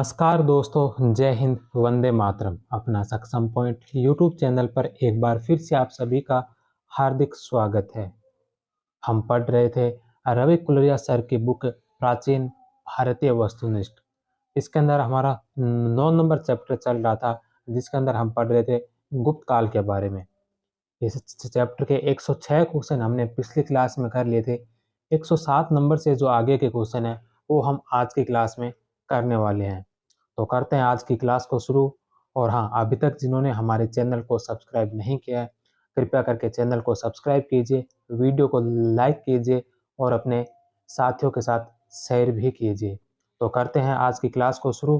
नमस्कार दोस्तों, जय हिंद, वंदे मातरम। अपना सक्षम पॉइंट यूट्यूब चैनल पर एक बार फिर से आप सभी का हार्दिक स्वागत है। हम पढ़ रहे थे रवि कुलरिया सर की बुक प्राचीन भारतीय वस्तुनिष्ठ। इसके अंदर हमारा 9 नंबर चैप्टर चल रहा था, जिसके अंदर हम पढ़ रहे थे गुप्त काल के बारे में। इस चैप्टर के 106 क्वेश्चन हमने पिछली क्लास में कर लिए थे। 107 नंबर से जो आगे के क्वेश्चन है वो हम आज की क्लास में करने वाले हैं। तो करते हैं आज की क्लास को शुरू। और हाँ, अभी तक जिन्होंने हमारे चैनल को सब्सक्राइब नहीं किया है, कृपया करके चैनल को सब्सक्राइब कीजिए, वीडियो को लाइक कीजिए और अपने साथियों के साथ शेयर भी कीजिए। तो करते हैं आज की क्लास को शुरू।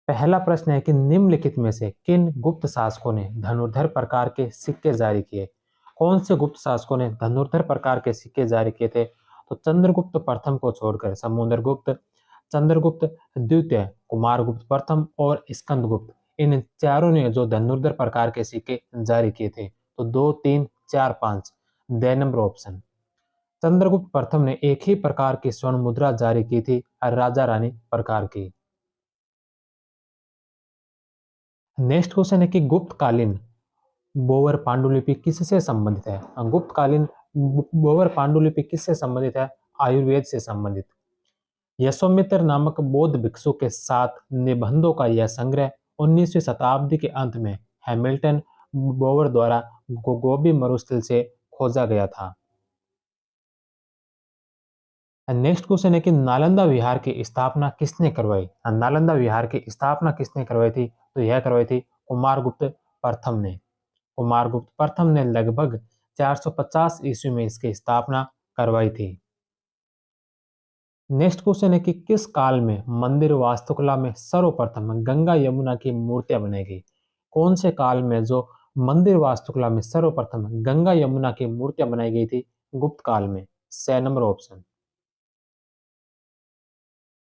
पहला प्रश्न है कि निम्नलिखित में से किन गुप्त शासकों ने धनुर्धर प्रकार के सिक्के जारी किए? कौन से गुप्त शासकों ने धनुर्धर प्रकार के सिक्के जारी किए थे? तो चंद्रगुप्त प्रथम को छोड़कर समुद्रगुप्त, चंद्रगुप्त द्वितीय, कुमारगुप्त प्रथम और स्कंदगुप्त, इन चारों ने जो धनुर्धर प्रकार के सिक्के जारी किए थे। तो 2, 3, 4, 5 द नंबर ऑप्शन। चंद्रगुप्त प्रथम ने एक ही प्रकार की स्वर्ण मुद्रा जारी की थी, राजा रानी प्रकार की। नेक्स्ट क्वेश्चन है कि गुप्तकालीन बोवर पांडुलिपि किससे संबंधित है? गुप्तकालीन बोवर पांडुलिपि किससे संबंधित है? आयुर्वेद से संबंधित। यशोमित्र नामक बौद्ध भिक्षु के साथ निबंधों का यह संग्रह 19वीं शताब्दी के अंत में हैमिल्टन बोवर द्वारा गोबी मरुस्थल से खोजा गया था। नेक्स्ट क्वेश्चन है कि नालंदा विहार की स्थापना किसने करवाई? नालंदा विहार की स्थापना किसने करवाई थी? तो यह करवाई थी कुमारगुप्त प्रथम ने। कुमारगुप्त प्रथम ने लगभग 450 ईस्वी में इसकी स्थापना करवाई थी। नेक्स्ट क्वेश्चन है कि किस काल में मंदिर वास्तुकला में सर्वप्रथम गंगा यमुना की मूर्तियां बनाई गई? कौन से काल में जो मंदिर वास्तुकला में सर्वप्रथम गंगा यमुना की मूर्तियां बनाई गई थी? गुप्त काल में। 6 नंबर ऑप्शन।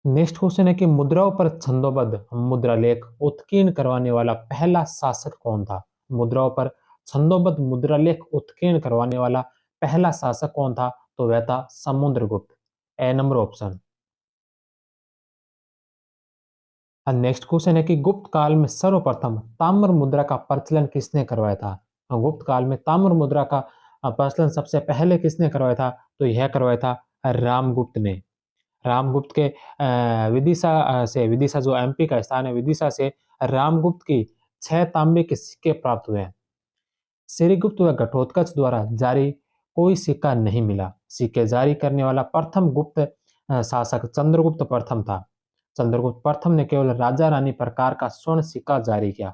नेक्स्ट क्वेश्चन है कि मुद्राओं पर छंदोबद्ध मुद्रालेख उत्कीर्ण करवाने वाला पहला शासक कौन था? मुद्राओं पर छंदोबद्ध मुद्रालेख उत्कीर्ण करवाने वाला पहला शासक कौन था? तो वह था समुद्रगुप्त। ए नंबर ऑप्शन। नेक्स्ट क्वेश्चन है कि गुप्त काल में सर्वप्रथम ताम्र मुद्रा का प्रचलन किसने करवाया था? गुप्त काल में ताम्र मुद्रा का प्रचलन सबसे पहले किसने करवाया था? तो यह करवाया था रामगुप्त ने। रामगुप्त के विदिशा जो एमपी का स्थान है, विदिशा से रामगुप्त की 6 तांबे के सिक्के प्राप्त हुए हैं। श्रीगुप्त व घटोत्कच द्वारा जारी कोई सिक्का नहीं मिला। सिक्के जारी करने वाला प्रथम गुप्त शासक चंद्रगुप्त प्रथम था। चंद्रगुप्त प्रथम ने केवल राजा रानी प्रकार का स्वर्ण सिक्का जारी किया।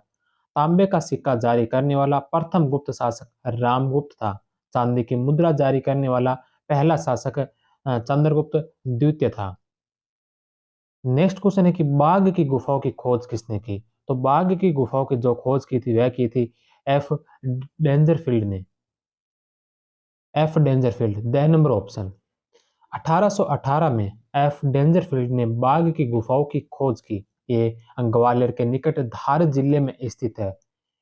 तांबे का सिक्का जारी करने वाला प्रथम गुप्त शासक रामगुप्त था। चांदी की मुद्रा जारी करने वाला पहला शासक चंद्रगुप्त द्वितीय था। नेक्स्ट क्वेश्चन है कि बाघ की गुफाओं की खोज किसने की? तो बाघ की गुफाओं की जो खोज की थी वह की थी एफ डेंजरफील्ड ने। F Dangerfield, the number option. 1818 में एफ डेंजरफील्ड ने बाघ की गुफाओं की खोज की। ये ग्वालियर के निकट धार जिले में स्थित है।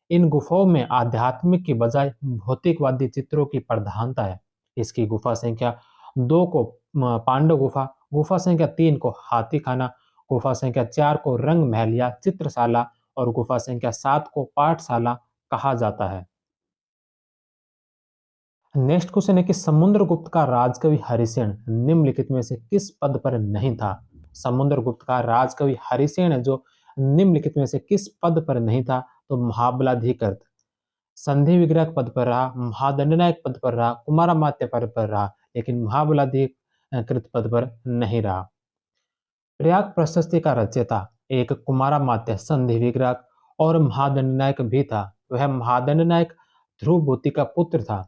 इन गुफाओं में आध्यात्मिक की बजाय भौतिकवादी चित्रों की प्रधानता है। इसकी गुफा संख्या 2 को पांडव गुफा, गुफा संख्या 3 को हाथी खाना, गुफा संख्या 4 को रंग महल या चित्रशाला और गुफा संख्या 7 को पाठशाला कहा जाता है। नेक्स्ट क्वेश्चन है कि समुद्रगुप्त का राजकवि हरिसेन निम्नलिखित में से किस पद पर नहीं था? समुद्रगुप्त का राजकवि हरिसेन जो निम्नलिखित में से किस पद पर नहीं था? तो महाबलाधिकृत, संधि विग्रह पद पर रहा, महादंडनायक पद पर रहा, कुमारामात्य पद पर रहा, लेकिन महाबलाधिकृत पद पर नहीं रहा। प्रयाग प्रशस्ति का रचयिता एक कुमारामात्य, संधि विग्रह और महादंडनायक भी था। वह महादंडनायक ध्रुवभूति का पुत्र था।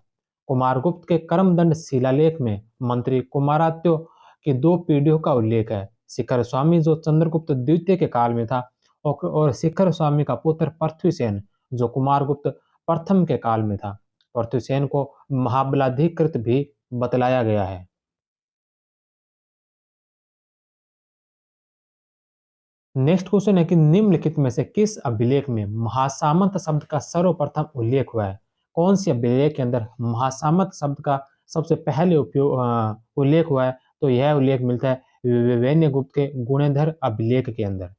कुमारगुप्त के कर्मदंड शिलालेख में मंत्री कुमारात्यों की 2 पीढ़ियों का उल्लेख है। शिखर स्वामी जो चंद्रगुप्त द्वितीय के काल में था और शिखर स्वामी का पुत्र पृथ्वीसेन जो कुमारगुप्त प्रथम के काल में था। पृथ्वीसेन को महाबलाधिकृत भी बतलाया गया है। नेक्स्ट क्वेश्चन है कि निम्नलिखित में से किस अभिलेख में महासामंत शब्द का सर्वप्रथम उल्लेख हुआ है? कौन सी अभिलेख के अंदर महासामंत शब्द का सबसे पहले उल्लेख हुआ है? तो यह उल्लेख मिलता है वैन्यगुप्त के गुणेधर अभिलेख के अंदर।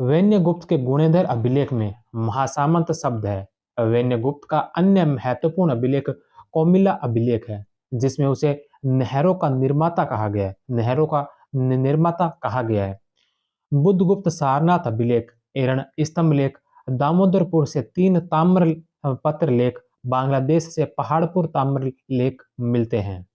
वैन्यगुप्त के गुणेधर अभिलेख में महासामंत शब्द है। वैन्यगुप्त का अन्य महत्वपूर्ण अभिलेख कौमिला अभिलेख है, जिसमें उसे नहरों का निर्माता कहा गया है। नहरों का निर्माता कहा गया है। बुद्धगुप्त सारनाथ अभिलेख, एरण स्तंभ लेख, दामोदरपुर से 3 ताम्र पत्र लेख, बांग्लादेश से पहाड़पुर ताम्र लेख मिलते हैं।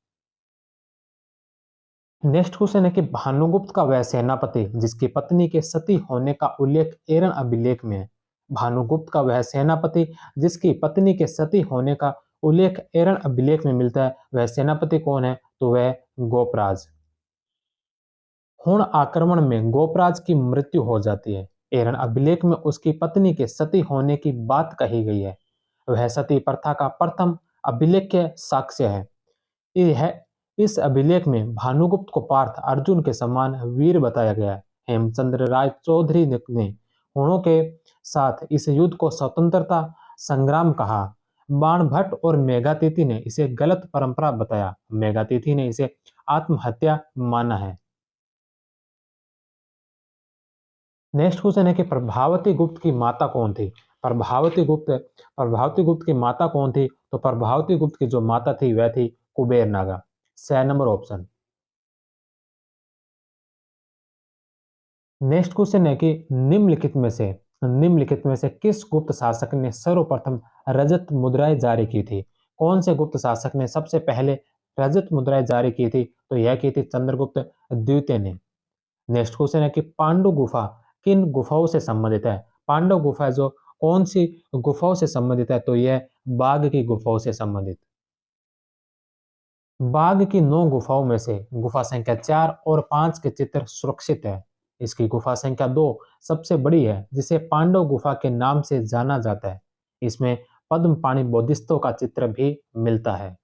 नेक्स्ट क्वेश्चन है कि भानुगुप्त का वह सेनापति जिसकी पत्नी के सती होने का उल्लेख एरण अभिलेख में है। भानुगुप्त का वह सेनापति जिसकी पत्नी के सती होने का उल्लेख एरण अभिलेख में मिलता है, वह सेनापति कौन है? तो वह गोपराज। हुण आक्रमण में गोपराज की मृत्यु हो जाती है। एरण अभिलेख में उसकी पत्नी के सती होने की बात कही गई है। वह सती प्रथा का प्रथम अभिलेख्य साक्ष्य है। यह इस अभिलेख में भानुगुप्त को पार्थ अर्जुन के समान वीर बताया गया है। हेमचंद्र राय चौधरी ने हुणों के साथ इस युद्ध को स्वतंत्रता संग्राम कहा। बाणभट्ट और मेघातिथि ने इसे गलत परंपरा बताया। मेघातिथि ने इसे आत्महत्या माना है। नेक्स्ट क्वेश्चन है कि प्रभावती गुप्त की माता कौन थी? प्रभावती गुप्त की माता कौन थी? तो प्रभावती गुप्त की जो माता थी वह थी Kuber Naga. 6 number option. Next question है कि निम्नलिखित में से किस गुप्त शासक ने सर्वप्रथम रजत मुद्राएं जारी की थी? कौन से गुप्त शासक ने सबसे पहले रजत मुद्राएं जारी की थी? तो यह की थी चंद्रगुप्त द्वितीय ने। नेक्स्ट क्वेश्चन है कि पांडु गुफा किन गुफाओं से संबंधित है? पांडव गुफा जो कौन सी गुफाओं से संबंधित है? तो यह बाघ की गुफाओं से संबंधित। बाघ की 9 गुफाओं में से गुफा संख्या 4 और 5 के चित्र सुरक्षित है। इसकी गुफा संख्या 2 सबसे बड़ी है, जिसे पांडव गुफा के नाम से जाना जाता है। इसमें पद्म पाणी बोधिसत्व का चित्र भी मिलता है।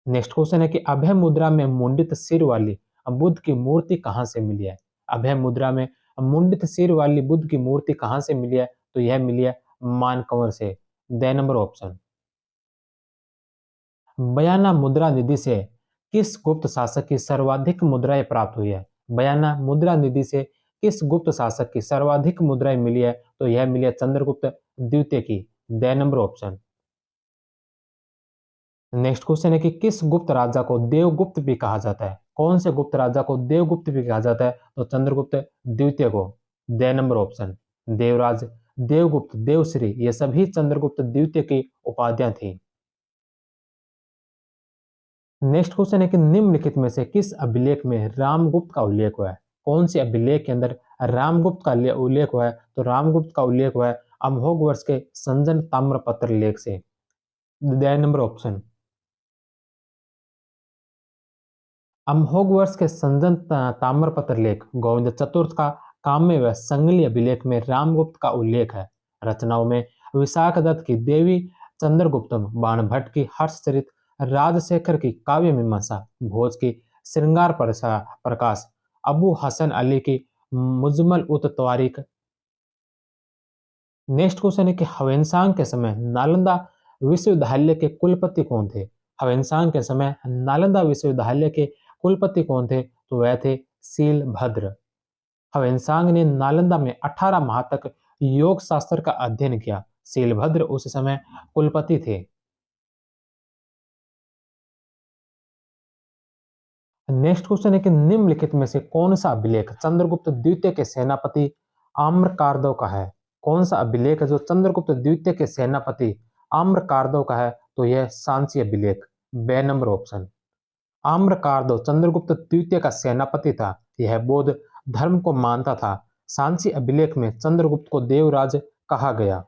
नेक्स्ट क्वेश्चन है कि अभय मुद्रा में मुंडित सिर वाली बुद्ध की मूर्ति कहां से मिली है? अभय मुद्रा में मुंडित सिर वाली बुद्ध की मूर्ति कहां से मिली है? तो यह मिली है मानकंवर से। The number option. बयाना मुद्रा निधि से किस गुप्त शासक की सर्वाधिक मुद्राएं प्राप्त हुई है? बयाना मुद्रा निधि से किस गुप्त शासक की सर्वाधिक मुद्राएं मिली है? तो यह मिली है चंद्रगुप्त द्वितीय की। The number option. Next question है कि किस गुप्त राजा को देवगुप्त भी कहा जाता है? कौन से गुप्त राजा को देवगुप्त भी कहा जाता है? तो चंद्रगुप्त द्वितीय को। D number option. Devraj, Devgupta, Devshri ये सभी चंद्रगुप्त द्वितीय की उपाधियां थी। नेक्स्ट क्वेश्चन है कि निम्नलिखित में से किस अभिलेख में रामगुप्त का उल्लेख हुआ है? कौन से अभिलेख के अंदर रामगुप्त का उल्लेख हुआ है? तो रामगुप्त का उल्लेख हुआ है अमोघवर्ष के संजन ताम्रपत्र लेख से। The number option. अमोघवर्ष के संजन ताम्रपत्र लेख गोविंद चतुर्थ का काम्य व संगली अभिलेख में रामगुप्त का उल्लेख है। रचनाओं में विशाख दत्त की देवी चंद्रगुप्तम, बाणभट्ट की हर्षचरित, राजशेखर की काव्य मीमांसा, भोज की श्रृंगार प्रकाश, अबू हसन अली की मुजमल उत तवारीख। नेक्स्ट क्वेश्चन है कि हवेनसांग के समय नालंदा विश्वविद्यालय के कुलपति कौन थे? हवेनसांग के समय नालंदा विश्वविद्यालय के कुलपति कौन थे? तो वह थे शीलभद्र। हवेनसांग ने नालंदा में 18 माह तक योग शास्त्र का अध्ययन किया। शीलभद्र उस समय कुलपति थे। नेक्स्ट क्वेश्चन है कि निम्नलिखित में से कौन सा अभिलेख चंद्रगुप्त द्वितीय के सेनापति आम्रकार्दव का है? कौन सा अभिलेख है जो चंद्रगुप्त द्वितीय के सेनापति आम्रकार्दव का है? तो यह सांची अभिलेख। बे नंबर ऑप्शन। आम्रकार्दव चंद्रगुप्त द्वितीय का सेनापति था। यह बौद्ध धर्म को मानता था। सांची अभिलेख में चंद्रगुप्त को देवराज कहा गया।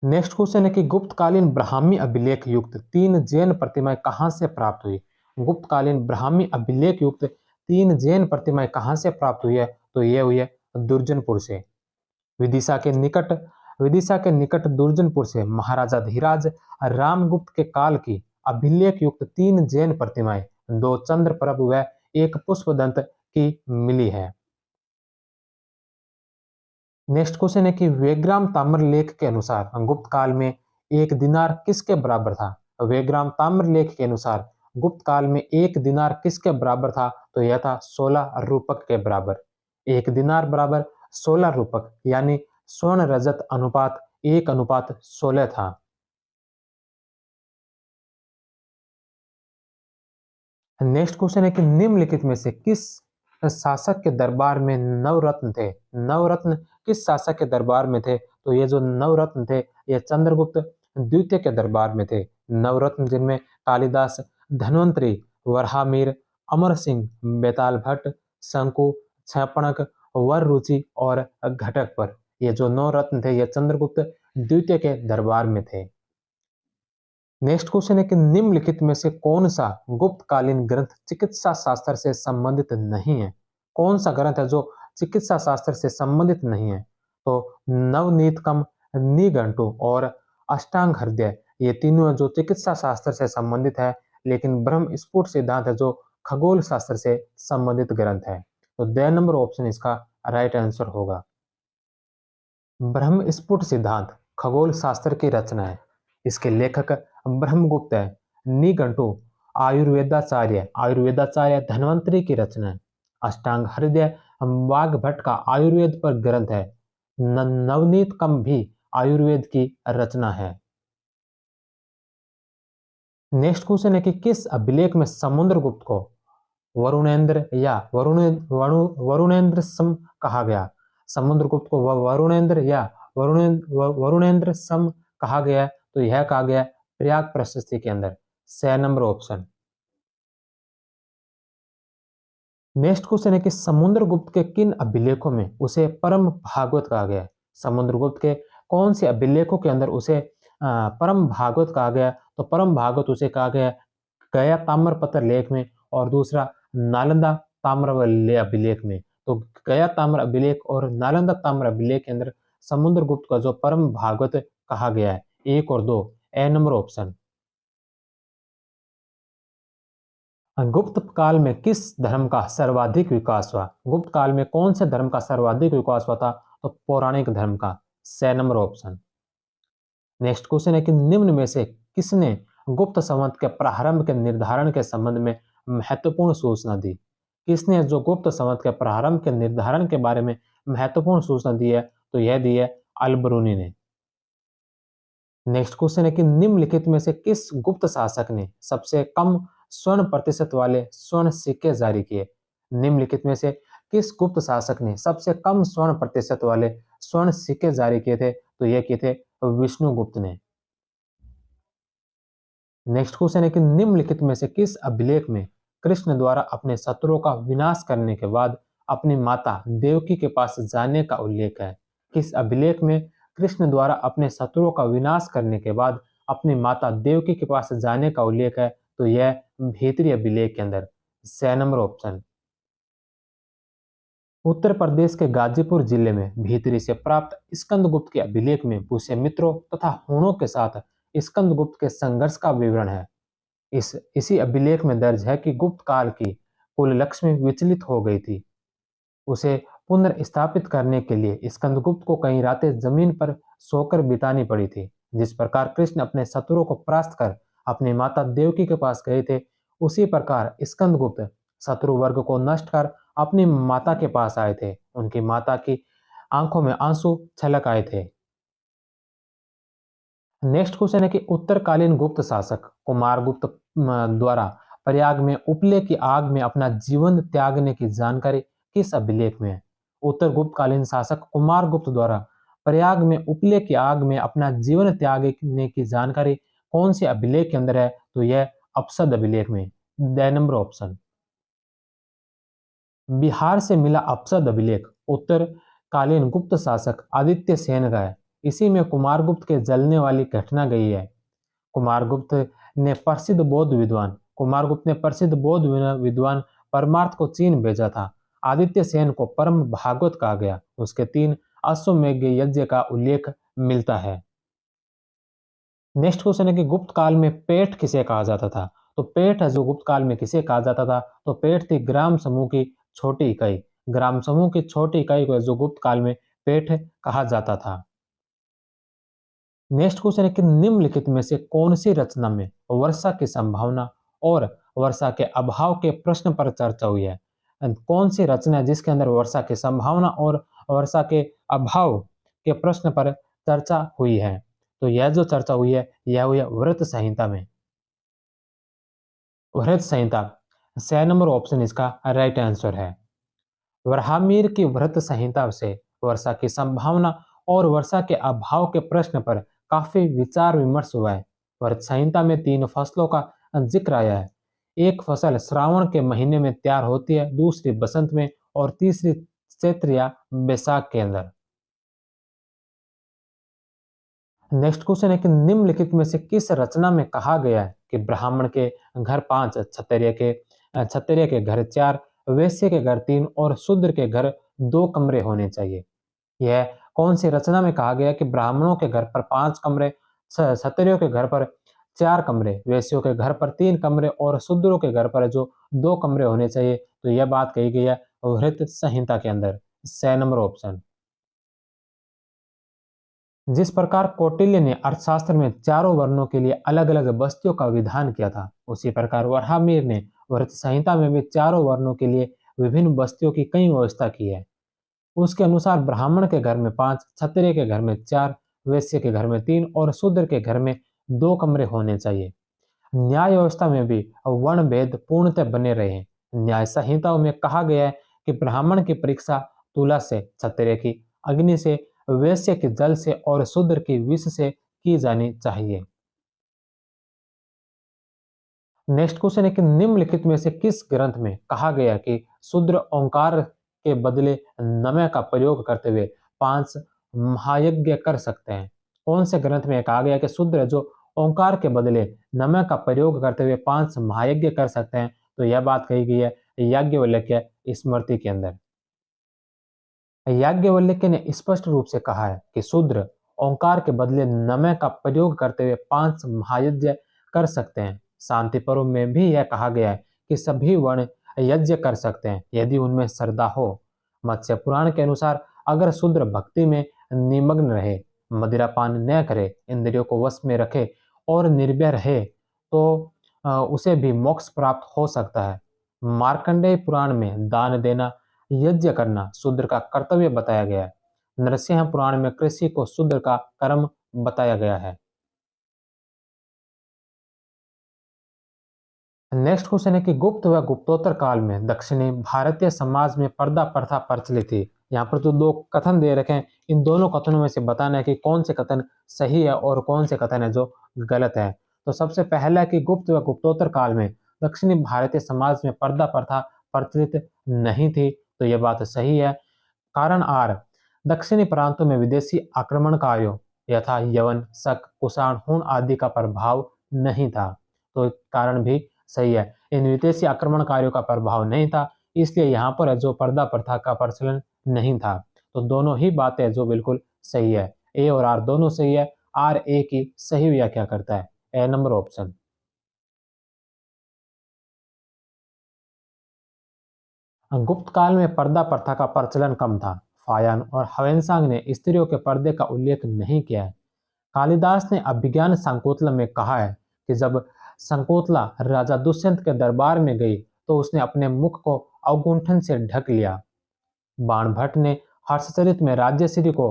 नेक्स्ट क्वेश्चन है कि गुप्तकालीन ब्राह्मी अभिलेख युक्त 3 जैन प्रतिमाएं कहां से प्राप्त हुई? गुप्तकालीन ब्राह्मी अभिलेख युक्त 3 जैन प्रतिमाएं कहां से प्राप्त हुई है? तो यह हुई है दुर्जनपुर से। विदिशा के निकट विदिशा के निकट दुर्जनपुर से महाराजा धीराज रामगुप्त के काल की अभिलेख युक्त 3 जैन प्रतिमाएं, 2 चंद्रप्रभ व 1 पुष्पदंत की मिली है। नेक्स्ट क्वेश्चन है कि वेग्राम ताम्रलेख के अनुसार गुप्त काल में 1 दिनार किसके बराबर था? वेग्राम ताम्रलेख के अनुसार गुप्त काल में एक दिनार किसके बराबर था? तो यह था 16 रूपक के बराबर। एक दिनार बराबर 16 रूपक, यानी स्वर्ण रजत अनुपात 1:16 था। नेक्स्ट क्वेश्चन है कि निम्नलिखित में से किस शासक के दरबार में नवरत्न थे? नवरत्न किस शासक के दरबार में थे? तो ये जो नवरत्न थे, ये चंद्रगुप्त द्वितीय के दरबार में थे। नवरत्न जिनमें कालिदास, धन्वंतरि, वराहमिहिर, अमर सिंह, बेताल भट्ट, शंकु, शैक्षणिक, वररुचि और घटक पर, ये जो नवरत्न थे ये चंद्रगुप्त द्वितीय के दरबार में थे। नेक्स्ट क्वेश्चन है कि निम्नलिखित में से कौन सा गुप्तकालीन ग्रंथ चिकित्सा शास्त्र से संबंधित नहीं है? कौन सा ग्रंथ है जो चिकित्सा शास्त्र से संबंधित नहीं है? तो नवनीतकम, निघंटु और अष्टांग हृदय, ये तीनों जो चिकित्सा शास्त्र से संबंधित है, लेकिन ब्रह्म स्फुट सिद्धांत है जो खगोल शास्त्र से संबंधित ग्रंथ है। तो द नंबर ऑप्शन इसका राइट आंसर होगा। ब्रह्म स्फुट सिद्धांत खगोल शास्त्र की रचना है। इसके लेखक ब्रह्मगुप्त है। निघंटु आयुर्वेदाचार्य धन्वंतरि की रचना है। अष्टांग हृदय वाग्भट का आयुर्वेद पर ग्रंथ है। नवनीत कम भी आयुर्वेद की रचना है। नेक्स्ट क्वेश्चन है कि किस अभिलेख में समुद्रगुप्त को वरुणेंद्र या वरुणेंद्र सम कहा गया? समुद्रगुप्त को वरुणेंद्र या वरुणेंद्र सम कहा गया, तो यह कहा गया प्रयाग प्रशस्ति के अंदर। 6 नंबर ऑप्शन। नेक्स्ट क्वेश्चन है कि समुद्रगुप्त के किन अभिलेखों में उसे परम भागवत कहा गया? समुद्रगुप्त के कौन से अभिलेखों के अंदर उसे परम भागवत कहा गया? तो परम भागवत उसे कहा गया गया ताम्रपत्र लेख में, और दूसरा नालंदा ताम्र अभिलेख में। तो गया ताम्र अभिलेख और नालंदा ताम्र अभिलेख के अंदर समुद्रगुप्त का जो परम भागवत कहा गया है, 1 और 2, ए नंबर ऑप्शन। गुप्त काल में किस धर्म का सर्वाधिक विकास हुआ? गुप्त काल में कौन से धर्म का सर्वाधिक विकास हुआ था? तो पौराणिक धर्म का। 6 नंबर ऑप्शन। नेक्स्ट क्वेश्चन है कि निम्न में से किसने गुप्त संवत के प्रारंभ के निर्धारण के संबंध में महत्वपूर्ण सूचना दी? किसने जो गुप्त संवत के प्रारंभ के निर्धारण के बारे में महत्वपूर्ण सूचना दी है? तो यह दी है अलबरूनी ने। नेक्स्ट क्वेश्चन है कि निम्नलिखित में से किस गुप्त शासक ने सबसे कम स्वर्ण प्रतिशत वाले स्वर्ण सिक्के जारी किए? निम्नलिखित में से किस गुप्त शासक ने सबसे कम स्वर्ण प्रतिशत वाले स्वर्ण सिक्के जारी किए थे? तो यह किए थे विष्णुगुप्त ने। नेक्स्ट क्वेश्चन है कि निम्नलिखित में से किस अभिलेख में कृष्ण द्वारा अपने शत्रुओं का विनाश करने के बाद अपनी माता देवकी के पास जाने का उल्लेख है? किस अभिलेख में कृष्ण द्वारा अपने शत्रुओं का विनाश करने के बाद अपनी माता देवकी के पास जाने का उल्लेख है? तो यह भीतरी अभिलेख के अंदर। 6 नंबर ऑप्शन। उत्तर प्रदेश के गाजीपुर जिले में भीतरी से प्राप्त स्कंदगुप्त के अभिलेख में पुष्यमित्रों तथा हूणों के साथ स्कंदगुप्त के संघर्ष का विवरण है। इसी अभिलेख में दर्ज है कि गुप्त काल की कुल लक्ष्मी विचलित हो गई थी। उसे पुनर्स्थापित करने के लिए स्कंदगुप्त को कई रातें जमीन पर सोकर बितानी पड़ी थी। जिस प्रकार कृष्ण अपने शत्रुओं को परास्त कर अपनी माता देवकी के पास गए थे, उसी प्रकार स्कंदगुप्त शत्रु वर्ग को नष्ट कर अपनी माता के पास आए थे। उनकी माता की आंखों में आंसू छलक आए थे। नेक्स्ट क्वेश्चन है कि उत्तरकालीन गुप्त शासक कुमारगुप्त द्वारा प्रयाग में उपले की आग में अपना जीवन त्यागने की जानकारी किस अभिलेख में है? उत्तर गुप्तकालीन शासक कुमारगुप्त द्वारा प्रयाग में उपले की आग में अपना जीवन त्यागने की जानकारी कौन से अभिलेख के अंदर है? तो यह अपसद अभिलेख में। The number option. बिहार से मिला अपसद अभिलेख उत्तरकालीन गुप्त शासक आदित्य सेन का है। इसी में कुमारगुप्त के जलने वाली घटना गई है। कुमारगुप्त ने प्रसिद्ध बौद्ध विद्वान परमार्थ को चीन भेजा था। आदित्य सेन को परम भागवत कहा गया। उसके 3 अश्वमेध यज्ञ का उल्लेख मिलता है। नेक्स्ट क्वेश्चन है कि गुप्त काल में पेट किसे कहा जाता था? तो पेट है जो गुप्त काल में किसे कहा जाता था? तो पेट थी ग्राम समूह की छोटी इकाई। ग्राम समूह की छोटी इकाई को जो गुप्त काल में पेट कहा जाता था। नेक्स्ट क्वेश्चन है कि निम्नलिखित में से कौन सी रचना में वर्षा की संभावना और वर्षा के अभाव के प्रश्न पर चर्चा हुई है। कौन सी रचना है जिसके अंदर वर्षा की संभावना और वर्षा के अभाव के प्रश्न पर चर्चा हुई है? तो यह जो चर्चा हुई है यह हुई है वृत्त संहिता में। वृहत संहिता, 6 नंबर ऑप्शन इसका राइट आंसर है। वराहमिहिर की वृहत संहिता से वर्षा की संभावना और वर्षा के अभाव के प्रश्न पर काफी विचार विमर्श हुआ है। वृहत संहिता में 3 फसलों का जिक्र आया है। एक फसल श्रावण के महीने में तैयार होती है, दूसरी बसंत में और तीसरी चैत्र या बैसाख के अंदर। नेक्स्ट क्वेश्चन है कि निम्नलिखित में से किस रचना में कहा गया है कि ब्राह्मण के घर 5, क्षत्रिय के घर 4, वैश्य के घर 3 और शूद्र के घर 2 कमरे होने चाहिए? यह कौन सी रचना में कहा गया है कि ब्राह्मणों के घर पर 5 कमरे, क्षत्रियों के घर पर 4 कमरे, वैश्यों के घर पर 3 कमरे और शूद्रों के घर पर जो 2 कमरे होने चाहिए? तो यह बात कही गई है वृहत संहिता के अंदर, 6 नंबर ऑप्शन। जिस प्रकार कौटिल्य ने अर्थशास्त्र में चारों वर्णों के लिए अलग अलग बस्तियों का विधान किया था, उसी प्रकार वराहमिहिर ने वृत्त संहिता में भी चारों वर्णों के लिए विभिन्न बस्तियों की कई व्यवस्था की है। उसके अनुसार ब्राह्मण के घर में 5, क्षत्रिय के घर में 4, वैश्य के घर में 3 और शूद्र के घर में 2 कमरे होने चाहिए। न्याय व्यवस्था में भी वर्ण भेद पूर्णतः बने रहे। न्याय संहिताओं में कहा गया है कि ब्राह्मण की परीक्षा तुला से, क्षत्रिय की अग्नि से, वैश्य की जल से और शूद्र की विष से की जानी चाहिए। नेक्स्ट क्वेश्चन है कि निम्नलिखित में से किस ग्रंथ में कहा गया कि शूद्र ओंकार के बदले नमः का प्रयोग करते हुए 5 महायज्ञ कर सकते हैं? कौन से ग्रंथ में कहा गया कि शूद्र जो ओंकार के बदले नमः का प्रयोग करते हुए 5 महायज्ञ कर सकते हैं? तो यह बात कही गई है याज्ञवल्क्य स्मृति के अंदर। याज्ञवल्क्य ने स्पष्ट रूप से कहा है कि शूद्र ओंकार के बदले नमः का प्रयोग करते हुए 5 महायज्ञ कर सकते हैं। शांति पर्व में भी यह कहा गया है कि सभी वर्ण यज्ञ कर सकते हैं यदि उनमें श्रद्धा हो। मत्स्य पुराण के अनुसार अगर शूद्र भक्ति में निमग्न रहे, मदिरापान न करे, इंद्रियों को वश में रखे और निर्भय रहे तो उसे भी मोक्ष प्राप्त हो सकता है। मार्कंडेय पुराण में दान देना, यज्ञ करना शूद्र का कर्तव्य बताया गया है। नरसिंह पुराण में कृषि को शूद्र का कर्म बताया गया है। नेक्स्ट क्वेश्चन है कि गुप्त व गुप्तोत्तर काल में दक्षिणी भारतीय समाज में पर्दा प्रथा प्रचलित थी। यहाँ पर तो 2 कथन दे रखे हैं, इन दोनों कथनों में से बताना है कि कौन से कथन सही है और कौन से कथन है जो गलत है। तो सबसे पहला है कि गुप्त व गुप्तोत्तर काल में दक्षिणी भारतीय समाज में पर्दा प्रथा प्रचलित नहीं थी। तो यह बात सही है। कारण आर, दक्षिणी प्रांतों में विदेशी आक्रमणकारियों यथा यवन, शक, कुषाण, हुण आदि का प्रभाव नहीं था। तो कारण भी सही है। इन विदेशी आक्रमणकारियों का प्रभाव नहीं था, इसलिए यहाँ पर जो पर्दा प्रथा का प्रचलन नहीं था। तो दोनों ही बातें जो बिल्कुल सही है, ए और आर दोनों सही है। आर ए की सही व्याख्या करता है, ए नंबर ऑप्शन। गुप्त काल में पर्दा प्रथा का प्रचलन कम था। फायान और हवेनसांग ने स्त्रियों के पर्दे का उल्लेख नहीं किया है। कालिदास ने अभिज्ञान शाकुंतलम में कहा है कि जब शकुंतला राजा दुष्यंत के दरबार में गई तो उसने अपने मुख को अवगुंठन से ढक लिया। बाणभट्ट ने हर्षचरित में राज्यश्री को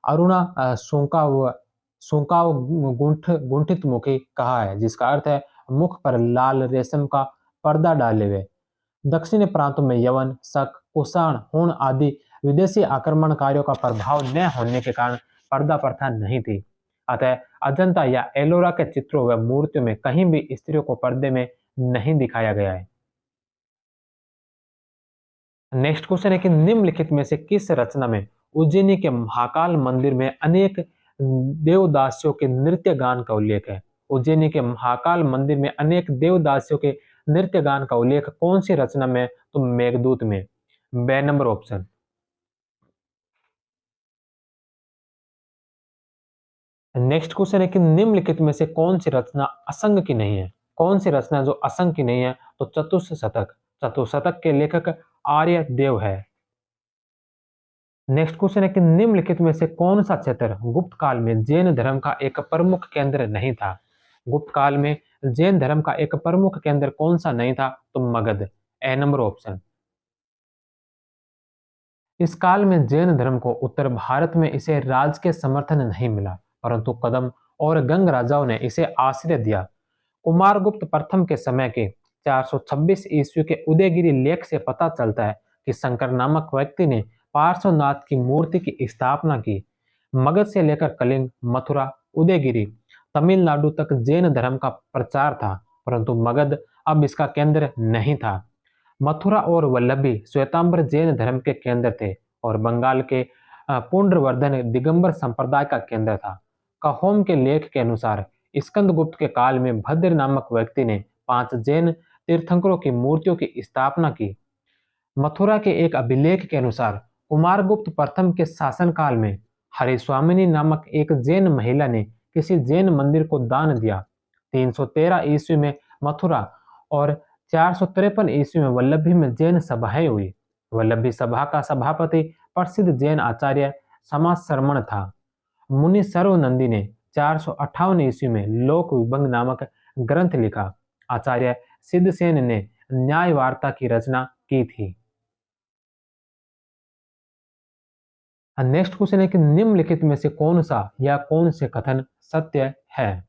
अरुणा सूंकाव गुंठित मुखी कहा है, जिसका अर्थ है मुख पर लाल रेशम का पर्दा डाले हुए। दक्षिणी प्रांतों में यवन, शक, कुषाण, हुण आदि विदेशी आक्रमणकारियों का प्रभाव न होने के कारण पर्दा प्रथा नहीं थी। अतः अजंता या एलोरा के चित्रों व मूर्तियों में कहीं भी स्त्रियों को पर्दे में नहीं दिखाया गया है। नेक्स्ट क्वेश्चन है कि निम्नलिखित में से किस रचना में उज्जैनी के महाकाल मंदिर में अनेक देवदासियों के नृत्य गान का उल्लेख है? उज्जैनी के महाकाल मंदिर में अनेक देवदासियों के नृत्य गान का उल्लेख कौन सी रचना में? तो मेघदूत में, बे नंबर ऑप्शन। नेक्स्ट क्वेश्चन है कि निम्नलिखित में से कौन सी रचना असंग की नहीं है? कौन सी रचना जो असंग की नहीं है? तो चतुष्शतक। चतुष्शतक के लेखक आर्य देव है। नेक्स्ट क्वेश्चन है कि निम्नलिखित में से कौन सा क्षेत्र गुप्त काल में जैन धर्म का एक प्रमुख केंद्र नहीं था? गुप्त काल में जैन धर्म का एक प्रमुख केंद्र कौन सा नहीं था? तो मगध। ए नंबर ऑप्शन। इस काल में जैन धर्म को उत्तर भारत में इसे राजकीय समर्थन नहीं मिला, परंतु कदम और गंग राजाओं ने इसे आश्रय दिया। कुमारगुप्त प्रथम के समय के 426 ईस्वी के उदयगिरी लेख से पता चलता है कि शंकर नामक व्यक्ति ने पार्श्वनाथ की मूर्ति की स्थापना की। मगध से लेकर कलिंग, मथुरा, उदयगिरी, तमिलनाडु तक जैन धर्म का प्रचार था, परंतु मगध अब इसका केंद्र नहीं था। मथुरा और वल्लभी श्वेतांबर जैन धर्म के केंद्र थे और बंगाल के पुंड्रवर्धन दिगंबर संप्रदाय का केंद्र था। कहोम के लेख के अनुसार स्कंदगुप्त के काल में भद्र नामक व्यक्ति ने 5 जैन तीर्थंकरों की मूर्तियों की स्थापना की। मथुरा के एक अभिलेख के अनुसार कुमारगुप्त प्रथम के शासनकाल में हरिस्वामिनी नामक एक जैन महिला ने किसी जैन मंदिर को दान दिया। 313 ईस्वी में मथुरा और 453 ईस्वी में वल्लभी में जैन सभाएं हुई। वल्लभी सभा का सभापति प्रसिद्ध जैन आचार्य समाज था। मुनि सर्वनंदी ने 458 ईस्वी में लोक विभंग नामक ग्रंथ लिखा। आचार्य सिद्धसेन ने न्याय वार्ता की रचना की थी। नेक्स्ट क्वेश्चन है कि निम्नलिखित में से कौन सा या कौन से कथन सत्य है?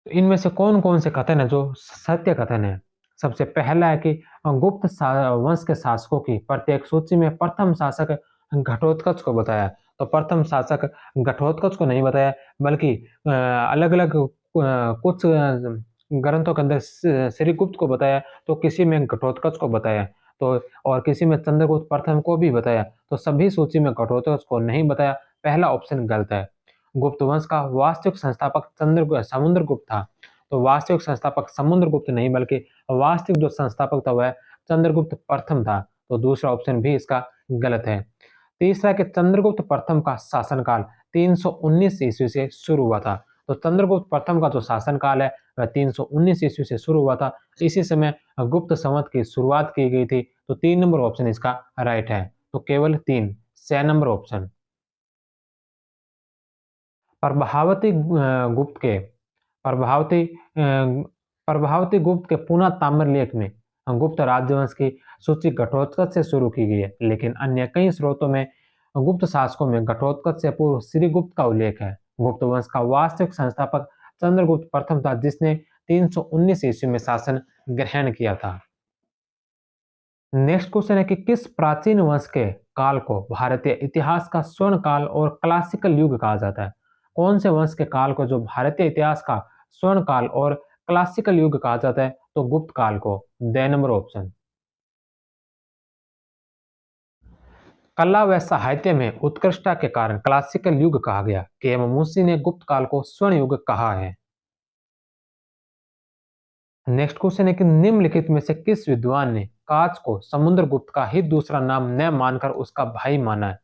तो इनमें से कौन कौन से कथन है जो सत्य कथन है? सबसे पहला है कि गुप्त वंश के शासकों की प्रत्येक सूची में प्रथम शासक घटोत्कच को बताया। तो प्रथम शासक घटोत्कच को नहीं बताया, बल्कि अलग अलग कुछ ग्रंथों के अंदर श्री गुप्त को बताया, तो किसी में घटोत्कच को बताया, तो और किसी में चंद्रगुप्त प्रथम को भी बताया। तो सभी सूची में घटोत्कच को नहीं बताया। पहला ऑप्शन गलत है। गुप्त वंश का वास्तविक संस्थापक समुद्रगुप्त था। तो वास्तविक संस्थापक समुद्रगुप्त नहीं, बल्कि वास्तविक जो संस्थापक था वह चंद्रगुप्त प्रथम था। तो दूसरा ऑप्शन भी इसका गलत है। तीसरा कि चंद्रगुप्त प्रथम का शासनकाल 319 ईस्वी से शुरू हुआ था। तो चंद्रगुप्त प्रथम का जो शासनकाल है वह 319 ईस्वी से शुरू हुआ था। इसी समय गुप्त संवत की शुरुआत की गई थी। तो 3 नंबर ऑप्शन इसका राइट है। तो केवल 3, 6 नंबर ऑप्शन। प्रभावती गुप्त के प्रभावती प्रभावती गुप्त के पुनः ताम्रलेख में गुप्त राजवंश की सूची घटोत्कच से शुरू की गई है, लेकिन अन्य कई स्रोतों में गुप्त शासकों में घटोत्कच से पूर्व श्रीगुप्त का उल्लेख है। गुप्त वंश का वास्तविक संस्थापक चंद्रगुप्त प्रथम था, जिसने 319 ईस्वी में शासन ग्रहण किया था। नेक्स्ट क्वेश्चन है कि किस प्राचीन वंश के काल को भारतीय इतिहास का स्वर्ण काल और क्लासिकल युग कहा जाता है? कौन से वंश के काल को जो भारतीय इतिहास का स्वर्ण काल और क्लासिकल युग कहा जाता है? तो गुप्त काल को। 2 नंबर ऑप्शन। कला व साहित्य में उत्कृष्टता के कारण क्लासिकल युग कहा गया। के.एम. मुंशी ने गुप्त काल को स्वर्ण युग कहा है। नेक्स्ट क्वेश्चन है कि निम्नलिखित में से किस विद्वान ने काच को समुद्रगुप्त का ही दूसरा नाम न मानकर उसका भाई माना है?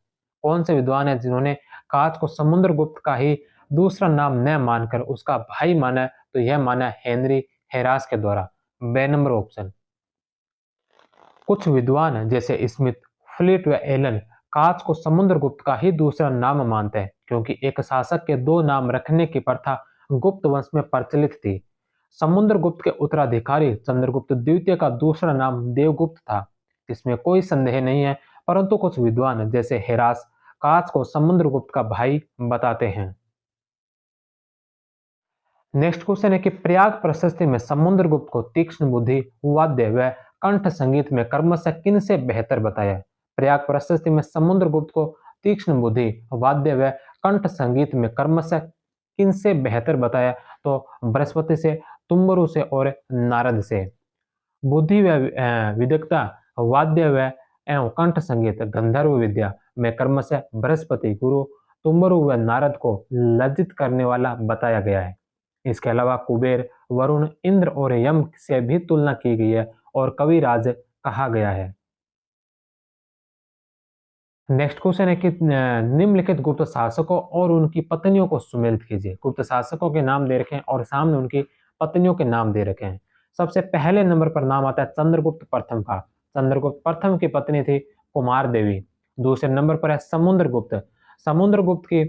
कौन से विद्वान है जिन्होंने काच को समुद्रगुप्त का ही दूसरा नाम न मानकर उसका भाई माना है? तो यह माना हेनरी हेरास के द्वारा। 2 नंबर ऑप्शन। कुछ विद्वान जैसे स्मिथ, फ्लिट व एलन काच को समुद्रगुप्त का ही दूसरा नाम मानते हैं, क्योंकि एक शासक के 2 नाम रखने की प्रथा गुप्त वंश में प्रचलित थी। समुद्रगुप्त के उत्तराधिकारी चंद्रगुप्त द्वितीय का दूसरा नाम देवगुप्त था, इसमें कोई संदेह नहीं है, परंतु कुछ विद्वान जैसे हेरास काच को समुद्रगुप्त का भाई बताते हैं। नेक्स्ट क्वेश्चन है कि प्रयाग प्रशस्ति में समुद्रगुप्त को तीक्ष्ण बुद्धि, वाद्य व कंठ संगीत में क्रमशः किन से बेहतर बताया? प्रयाग प्रशस्ति में समुद्रगुप्त को तीक्ष्ण बुद्धि, वाद्य व कंठ संगीत में क्रमशः किन से बेहतर बताया? तो बृहस्पति से, तुम्बरु से और नारद से। बुद्धि व विदग्धता, वाद्य व एवं कंठ संगीत, गंधर्व विद्या में क्रमशः बृहस्पति, गुरु, तुम्बरु व नारद को लज्जित करने वाला बताया गया है। इसके अलावा कुबेर, वरुण, इंद्र और यम से भी तुलना की गई है और कविराज कहा गया है। नेक्स्ट क्वेश्चन है कि निम्नलिखित गुप्त शासकों और उनकी पत्नियों को सुमेलित कीजिए। गुप्त शासकों के नाम दे रखे हैं और सामने उनकी पत्नियों के नाम दे रखे हैं। सबसे पहले नंबर पर नाम आता है चंद्रगुप्त प्रथम का। चंद्रगुप्त प्रथम की पत्नी थी कुमार देवी। दूसरे नंबर पर है समुद्रगुप्त। समुद्रगुप्त की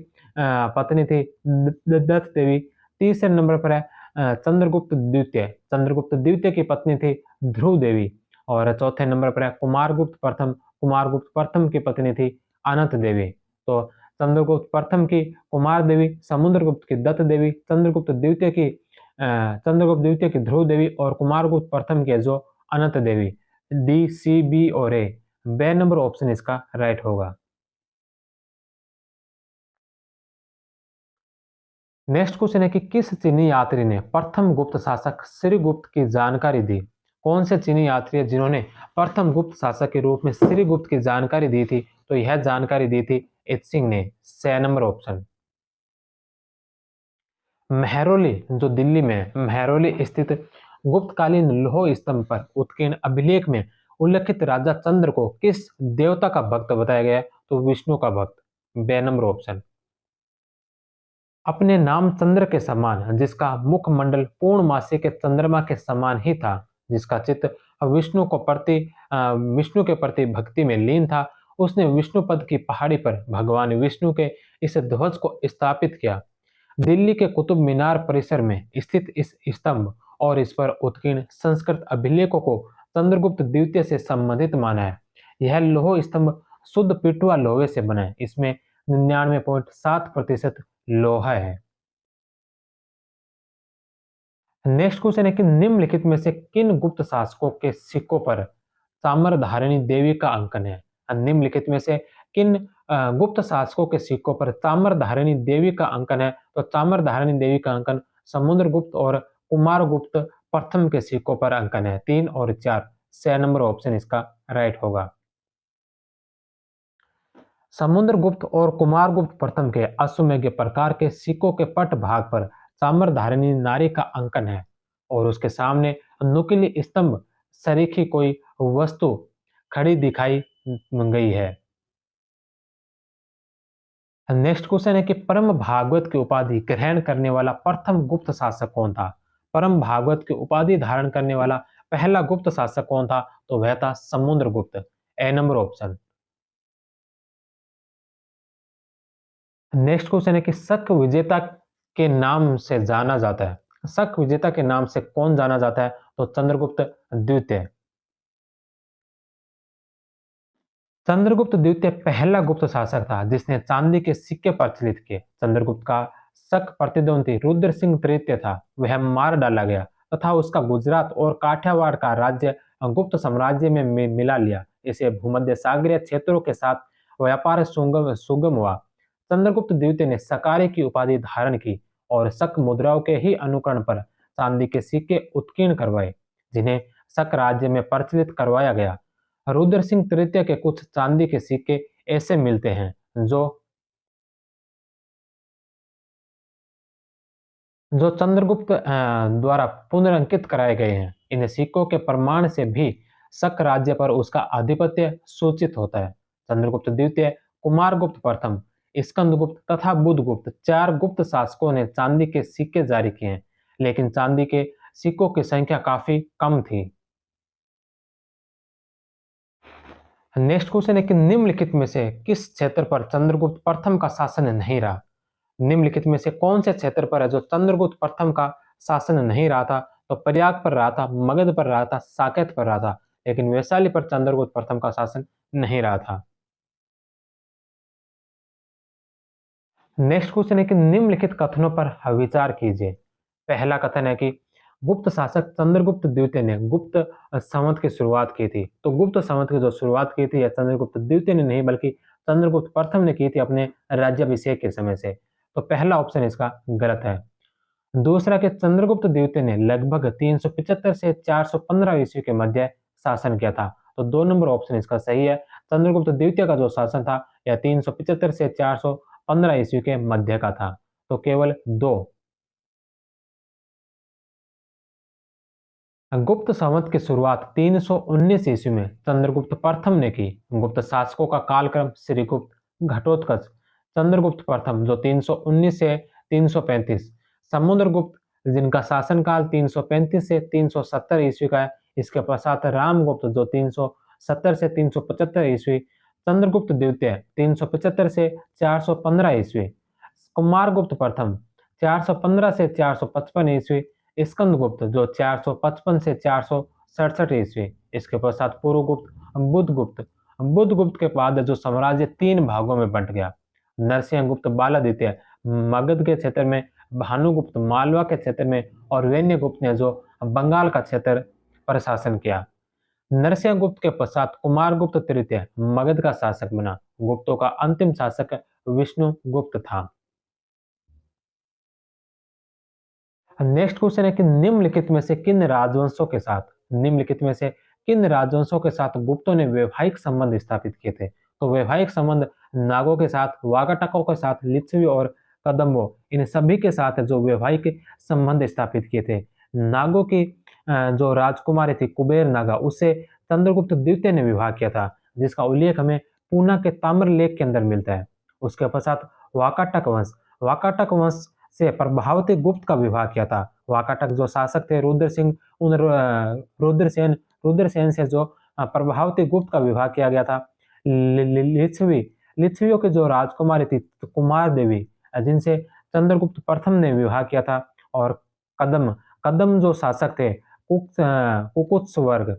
पत्नी थी दत्त देवी। तीसरे नंबर पर है चंद्रगुप्त द्वितीय। चंद्रगुप्त द्वितीय की पत्नी थी ध्रुव देवी। और चौथे नंबर पर है कुमारगुप्त प्रथम। कुमारगुप्त प्रथम की पत्नी थी अनंत देवी। तो चंद्रगुप्त प्रथम की कुमार देवी, समुद्रगुप्त की दत्त देवी, चंद्रगुप्त द्वितीय की ध्रुव देवी और कुमारगुप्त प्रथम की जो अनंत देवी। डी, सी, बी और ए, बे नंबर ऑप्शन इसका राइट होगा। नेक्स्ट क्वेश्चन है कि किस चीनी यात्री ने प्रथम गुप्त शासक श्रीगुप्त की जानकारी दी? कौन से चीनी यात्री है जिन्होंने प्रथम गुप्त शासक के रूप में श्रीगुप्त की जानकारी दी थी? तो यह जानकारी दी थी इत्सिंग ने। 6 नंबर ऑप्शन। मेहरौली जो दिल्ली में है, मेहरौली स्थित गुप्तकालीन लौह स्तंभ पर उत्कीर्ण अभिलेख में उल्लेखित राजा चंद्र को किस देवता का भक्त बताया गया है? तो विष्णु का भक्त। बे नंबर ऑप्शन। अपने नाम चंद्र के समान, जिसका मुखमंडल पूर्णमासी के चंद्रमा के समान ही था, जिसका चित्त विष्णु के प्रति भक्ति में लीन था, उसने विष्णुपद की पहाड़ी पर भगवान विष्णु के इस ध्वज को स्थापित किया। दिल्ली के कुतुब मीनार परिसर में स्थित इस स्तंभ और इस पर उत्कीर्ण संस्कृत अभिलेखों को चंद्रगुप्त द्वितीय से संबंधित माना है। यह लौह स्तंभ शुद्ध पिटुआ लोहे से बना है। इसमें 99.7% लोहा है। नेक्स्ट क्वेश्चन है कि निम्नलिखित में से किन गुप्त शासकों के सिक्कों पर ताम्रधारिणी देवी का अंकन है? निम्नलिखित में से किन गुप्त शासकों के सिक्कों पर ताम्रधारिणी देवी का अंकन है? तो ताम्रधारिणी देवी का अंकन समुद्रगुप्त और कुमारगुप्त प्रथम के सिक्कों पर अंकन है। 3 और 4, 6 नंबर ऑप्शन इसका राइट होगा। समुद्रगुप्त और कुमारगुप्त प्रथम के अश्वमेध प्रकार के सिक्कों के पट भाग पर ताम्रधारिणी नारी का अंकन है और उसके सामने नुकीली स्तंभ सरीखी कोई वस्तु खड़ी दिखाई गई है। नेक्स्ट क्वेश्चन है कि परम भागवत की उपाधि ग्रहण करने वाला प्रथम गुप्त शासक कौन था? परम भागवत की उपाधि धारण करने वाला पहला गुप्त शासक कौन था? तो वह था समुद्रगुप्त। ए नंबर ऑप्शन। नेक्स्ट क्वेश्चन है कि शक विजेता के नाम से जाना जाता है। शक विजेता के नाम से कौन जाना जाता है? तो चंद्रगुप्त द्वितीय। चंद्रगुप्त द्वितीय पहला गुप्त शासक था जिसने चांदी के सिक्के प्रचलित किए। चंद्रगुप्त का शक प्रतिद्वंदी रुद्र सिंह तृतीय था, वह मार डाला गया तथा उसका गुजरात और काठियावाड़ का राज्य गुप्त साम्राज्य में मिला लिया। इसे भूमध्य सागरीय क्षेत्रों के साथ व्यापार सुगम हुआ। चंद्रगुप्त द्वितीय ने सकारी की उपाधि धारण की और शक मुद्राओं के ही अनुकरण पर चांदी के सिक्के उत्कीर्ण करवाए, जिन्हें शक राज्य में प्रचलित करवाया गया। रुद्र सिंह तृतीय के कुछ चांदी के सिक्के ऐसे मिलते हैं जो जो चंद्रगुप्त द्वारा पुनरंकित कराए गए हैं। इन सिक्कों के प्रमाण से भी शक राज्य पर उसका आधिपत्य सूचित होता है। चंद्रगुप्त द्वितीय, कुमारगुप्त प्रथम, स्कंदगुप्त तथा बुधगुप्त 4 गुप्त शासकों ने चांदी के सिक्के जारी किए हैं, लेकिन चांदी के सिक्कों की संख्या काफी कम थी। नेक्स्ट क्वेश्चन है कि निम्नलिखित में से किस क्षेत्र पर चंद्रगुप्त प्रथम का शासन नहीं रहा? निम्नलिखित में से कौन से क्षेत्र पर है जो चंद्रगुप्त प्रथम का शासन नहीं रहा था? तो प्रयाग पर रहा था, मगध पर रहा था, साकेत पर रहा था, लेकिन वैशाली पर चंद्रगुप्त प्रथम का शासन नहीं रहा था। नेक्स्ट क्वेश्चन है कि निम्नलिखित कथनों पर विचार कीजिए। पहला कथन है कि गुप्त शासक चंद्रगुप्त द्वितीय ने गुप्त संवत की शुरुआत की थी। तो गुप्त संवत की जो शुरुआत की थी यह चंद्रगुप्त द्वितीय ने नहीं बल्कि चंद्रगुप्त प्रथम ने की थी अपने राज्याभिषेक के समय से। तो पहला ऑप्शन इसका गलत है। दूसरा कि चंद्रगुप्त द्वितीय ने लगभग 375 से 415 ईस्वी के मध्य शासन किया था। तो 2 नंबर ऑप्शन इसका सही है। चंद्रगुप्त द्वितीय का जो शासन था यह 375 से 415 ईस्वी के मध्य का था। तो केवल 2। गुप्त संवत की शुरुआत 319 ईस्वी में चंद्रगुप्त प्रथम ने की। गुप्त शासकों का कालक्रम श्रीगुप्त, घटोत्कच, चंद्रगुप्त प्रथम जो 319 से 335, समुद्रगुप्त जिनका शासनकाल 335 से 370 ईस्वी का है। इसके पश्चात रामगुप्त जो 370 से 375 ईस्वी, चंद्रगुप्त द्वितीय 375 से 415 ईस्वी, कुमारगुप्त प्रथम 415 से 455 ईस्वी, स्कंदगुप्त जो 455 से 467 ईस्वी। इसके पश्चात पूर्वगुप्त, बुधगुप्त। बुधगुप्त के बाद जो साम्राज्य तीन भागों में बंट गया। नरसिंहगुप्त बालादित्य मगध के क्षेत्र में, भानुगुप्त मालवा के क्षेत्र में और वैन्यगुप्त ने जो बंगाल का क्षेत्र पर शासन किया। नरसिंहगुप्त के पश्चात कुमारगुप्त तृतीय मगध का शासक बना। गुप्तों का अंतिम शासक विष्णुगुप्त था। नेक्स्ट क्वेश्चन है कि निम्नलिखित में से किन राजवंशों के साथ गुप्तों ने वैवाहिक संबंध स्थापित किए थे। तो वैवाहिक संबंध नागों के साथ, वाकाटकों के साथ, लिच्छवी और कदम्बों, इन सभी के साथ जो वैवाहिक संबंध स्थापित किए थे। नागों की जो राजकुमारी थी कुबेर नागा, उससे चंद्रगुप्त द्वितीय ने विवाह किया था, जिसका उल्लेख हमें पूना के ताम्रलेख के अंदर मिलता है। उसके पश्चात वाकाटक वंश से प्रभावती गुप्त का विवाह किया था। वाकाटक जो शासक थे रुद्रसिंह, उन रुद्रसेन से जो प्रभावती गुप्त का विवाह किया गया था। लिच्छवियों की जो राजकुमारी थी कुमार देवी, जिनसे चंद्रगुप्त प्रथम ने विवाह किया था। और कदम जो शासक थे कुकुत्सवर्ग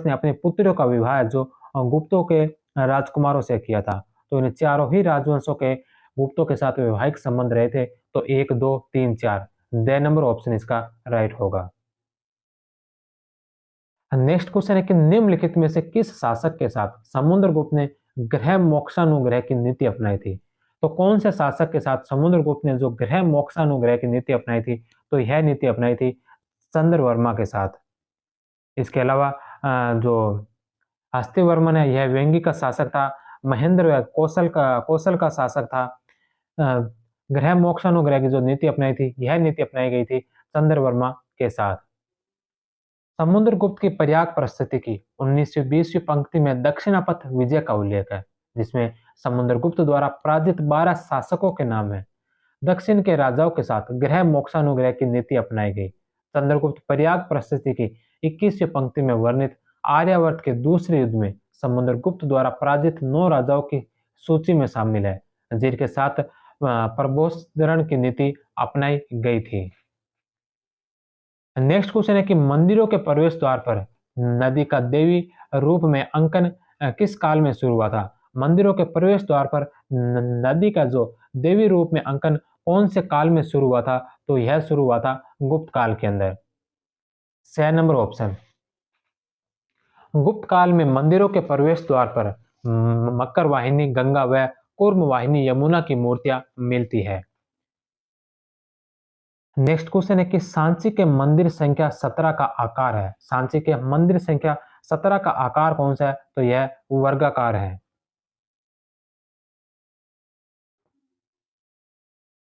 ने अपने पुत्रों का विवाह जो गुप्तों के राजकुमारों से किया था। तो इन चारों ही राजवंशों के गुप्तों के साथ वैवाहिक संबंध रहे थे। तो 1, 2, 3, 4 द नंबर ऑप्शन इसका राइट होगा। नेक्स्ट क्वेश्चन है कि निम्नलिखित में से किस शासक के साथ समुद्रगुप्त ने ग्रह मोक्षानुग्रह की नीति अपनाई थी। तो कौन से शासक के साथ समुद्रगुप्त ने जो ग्रह मोक्षानुग्रह की नीति अपनाई थी। तो यह नीति अपनाई थी चंद्रवर्मा के साथ। इसके अलावा जो हस्तिवर्मन है यह वेंगी का शासक था। महेंद्र कौशल का शासक था। ग्रह मोक्षानुग्रह की जो नीति अपनाई थी, यह नीति अपनाई गई थी चंद्रवर्मा के साथ। समुद्रगुप्त की प्रयाग परिस्थिति की 1920वीं पंक्ति में दक्षिणापथ विजय का उल्लेख है, जिसमें समुद्रगुप्त द्वारा पराजित 12 शासकों के नाम है। दक्षिण के राजाओं के साथ ग्रह मोक्षानुग्रह की नीति अपनाई गई। चंद्रगुप्त प्रयाग परिस्थिति की 21वीं पंक्ति में वर्णित आर्यावर्त के दूसरे युद्ध में समुद्रगुप्त द्वारा पराजित 9 राजाओं की सूची में शामिल है, जिनके साथ प्रबोधन की नीति अपनाई गई थी। नेक्स्ट क्वेश्चन है कि मंदिरों के प्रवेश द्वार पर नदी का देवी रूप में अंकन किस काल में शुरू हुआ था। मंदिरों के प्रवेश द्वार पर नदी का जो देवी रूप में अंकन कौन से काल में शुरू हुआ था। तो यह शुरू हुआ था गुप्त काल के अंदर। 6 नंबर ऑप्शन। गुप्त काल में मंदिरों के प्रवेश द्वार पर मकर वाहिनी गंगा व कूर्म वाहिनी यमुना की मूर्तियां मिलती है। नेक्स्ट क्वेश्चन है कि सांची के मंदिर संख्या 17 का आकार है। सांची के मंदिर संख्या 17 का आकार कौन सा है। तो यह वर्गाकार है।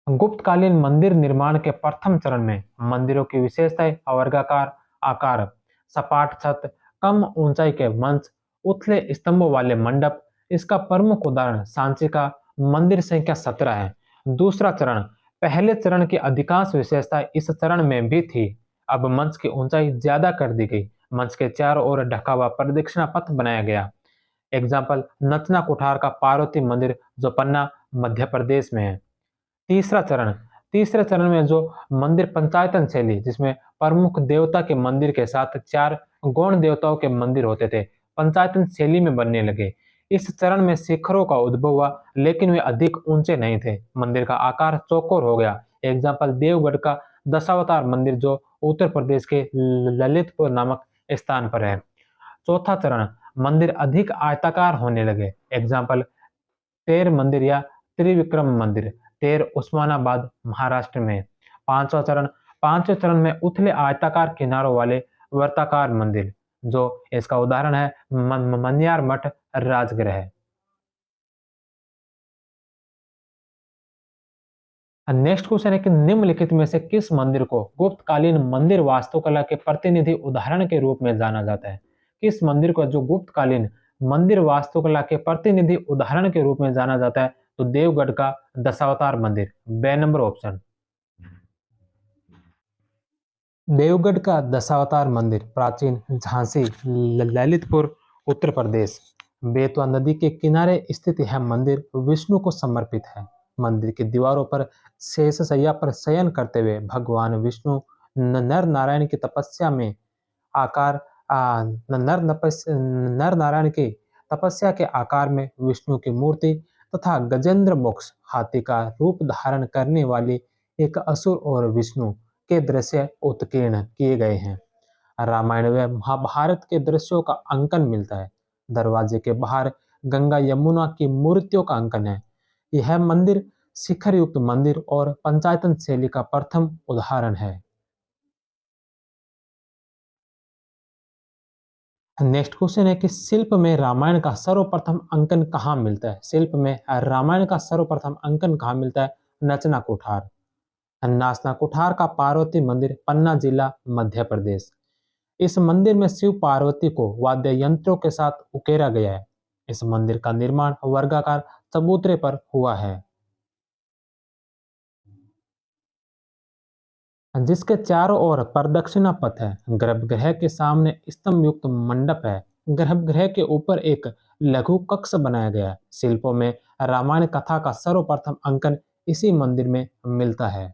गुप्तकालीन मंदिर निर्माण के प्रथम चरण में मंदिरों की विशेषताएं वर्गाकार आकार, सपाट छत, कम ऊंचाई के मंच, उथले स्तंभों वाले मंडप। इसका प्रमुख उदाहरण सांची का मंदिर संख्या 17 है। दूसरा चरण, पहले चरण की अधिकांश विशेषताएं इस चरण में भी थी। अब मंच की ऊंचाई ज्यादा कर दी गई। मंच के चारों ओर ढका हुआ प्रदक्षिणा पथ बनाया गया। एग्जाम्पल, नचना कुठार का पार्वती मंदिर जो पन्ना मध्य प्रदेश में है। तीसरा चरण, तीसरे चरण में जो मंदिर पंचायतन शैली, जिसमें प्रमुख देवता के मंदिर के साथ 4 गौण देवताओं के मंदिर होते थे, पंचायतन शैली में बनने लगे। इस चरण में शिखरों का उद्भव हुआ, लेकिन वे अधिक ऊंचे नहीं थे। मंदिर का आकार चौकोर हो गया। एग्जाम्पल, देवगढ़ का दशावतार मंदिर जो उत्तर प्रदेश के ललितपुर नामक स्थान पर है। चौथा चरण, मंदिर अधिक आयताकार होने लगे। एग्जाम्पल, तेर मंदिर या त्रिविक्रम मंदिर, तेर उस्मानाबाद महाराष्ट्र में। पांचवें चरण में उथले आयताकार किनारों वाले वर्ताकार मंदिर, जो इसका उदाहरण है मनियार मठ राजगृह। नेक्स्ट क्वेश्चन है कि निम्नलिखित में से किस मंदिर को गुप्तकालीन मंदिर वास्तुकला के प्रतिनिधि उदाहरण के रूप में जाना जाता है। किस मंदिर को जो गुप्तकालीन मंदिर वास्तुकला के प्रतिनिधि उदाहरण के रूप में जाना जाता है। तो देवगढ़ का दशावतार मंदिर, बे नंबर ऑप्शन। देवगढ़ का दशावतार मंदिर प्राचीन झांसी ललितपुर उत्तर प्रदेश। बेतवा नदी के किनारे स्थित यह मंदिर विष्णु को समर्पित है। मंदिर की दीवारों पर शेषशैया पर शयन करते हुए भगवान विष्णु नर नारायण की तपस्या में आकार नर नारायण की तपस्या के आकार में विष्णु की मूर्ति तथा गजेंद्र मोक्ष हाथी का रूप धारण करने वाली एक असुर और विष्णु के दृश्य उत्कीर्ण किए गए हैं। रामायण व महाभारत के दृश्यों का अंकन मिलता है। दरवाजे के बाहर गंगा यमुना की मूर्तियों का अंकन है। यह मंदिर शिखर युक्त मंदिर और पंचायतन शैली का प्रथम उदाहरण है। नेक्स्ट क्वेश्चन है कि शिल्प में रामायण का सर्वप्रथम अंकन कहाँ मिलता है। शिल्प में रामायण का सर्वप्रथम अंकन कहाँ मिलता है? नचना कुठार। नाचना कुठार का पार्वती मंदिर पन्ना जिला मध्य प्रदेश। इस मंदिर में शिव पार्वती को वाद्य यंत्रों के साथ उकेरा गया है। इस मंदिर का निर्माण वर्गाकार चबूतरे पर हुआ है जिसके चारों ओर प्रदक्षिणा पथ है। गर्भगृह के सामने स्तंभ युक्त मंडप है। गर्भगृह के ऊपर एक लघु कक्ष बनाया गया है। शिल्पों में रामायण कथा का सर्वप्रथम अंकन इसी मंदिर में मिलता है।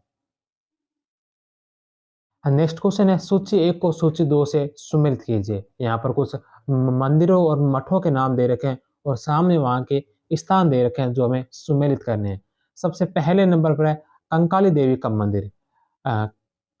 नेक्स्ट क्वेश्चन है सूची एक को सूची दो से सुमेलित कीजिए। यहाँ पर कुछ मंदिरों और मठों के नाम दे रखे हैं और सामने वहां के स्थान दे रखे हैं जो हमें सुमेलित करने हैं। सबसे पहले नंबर पर है कंकाली देवी का मंदिर।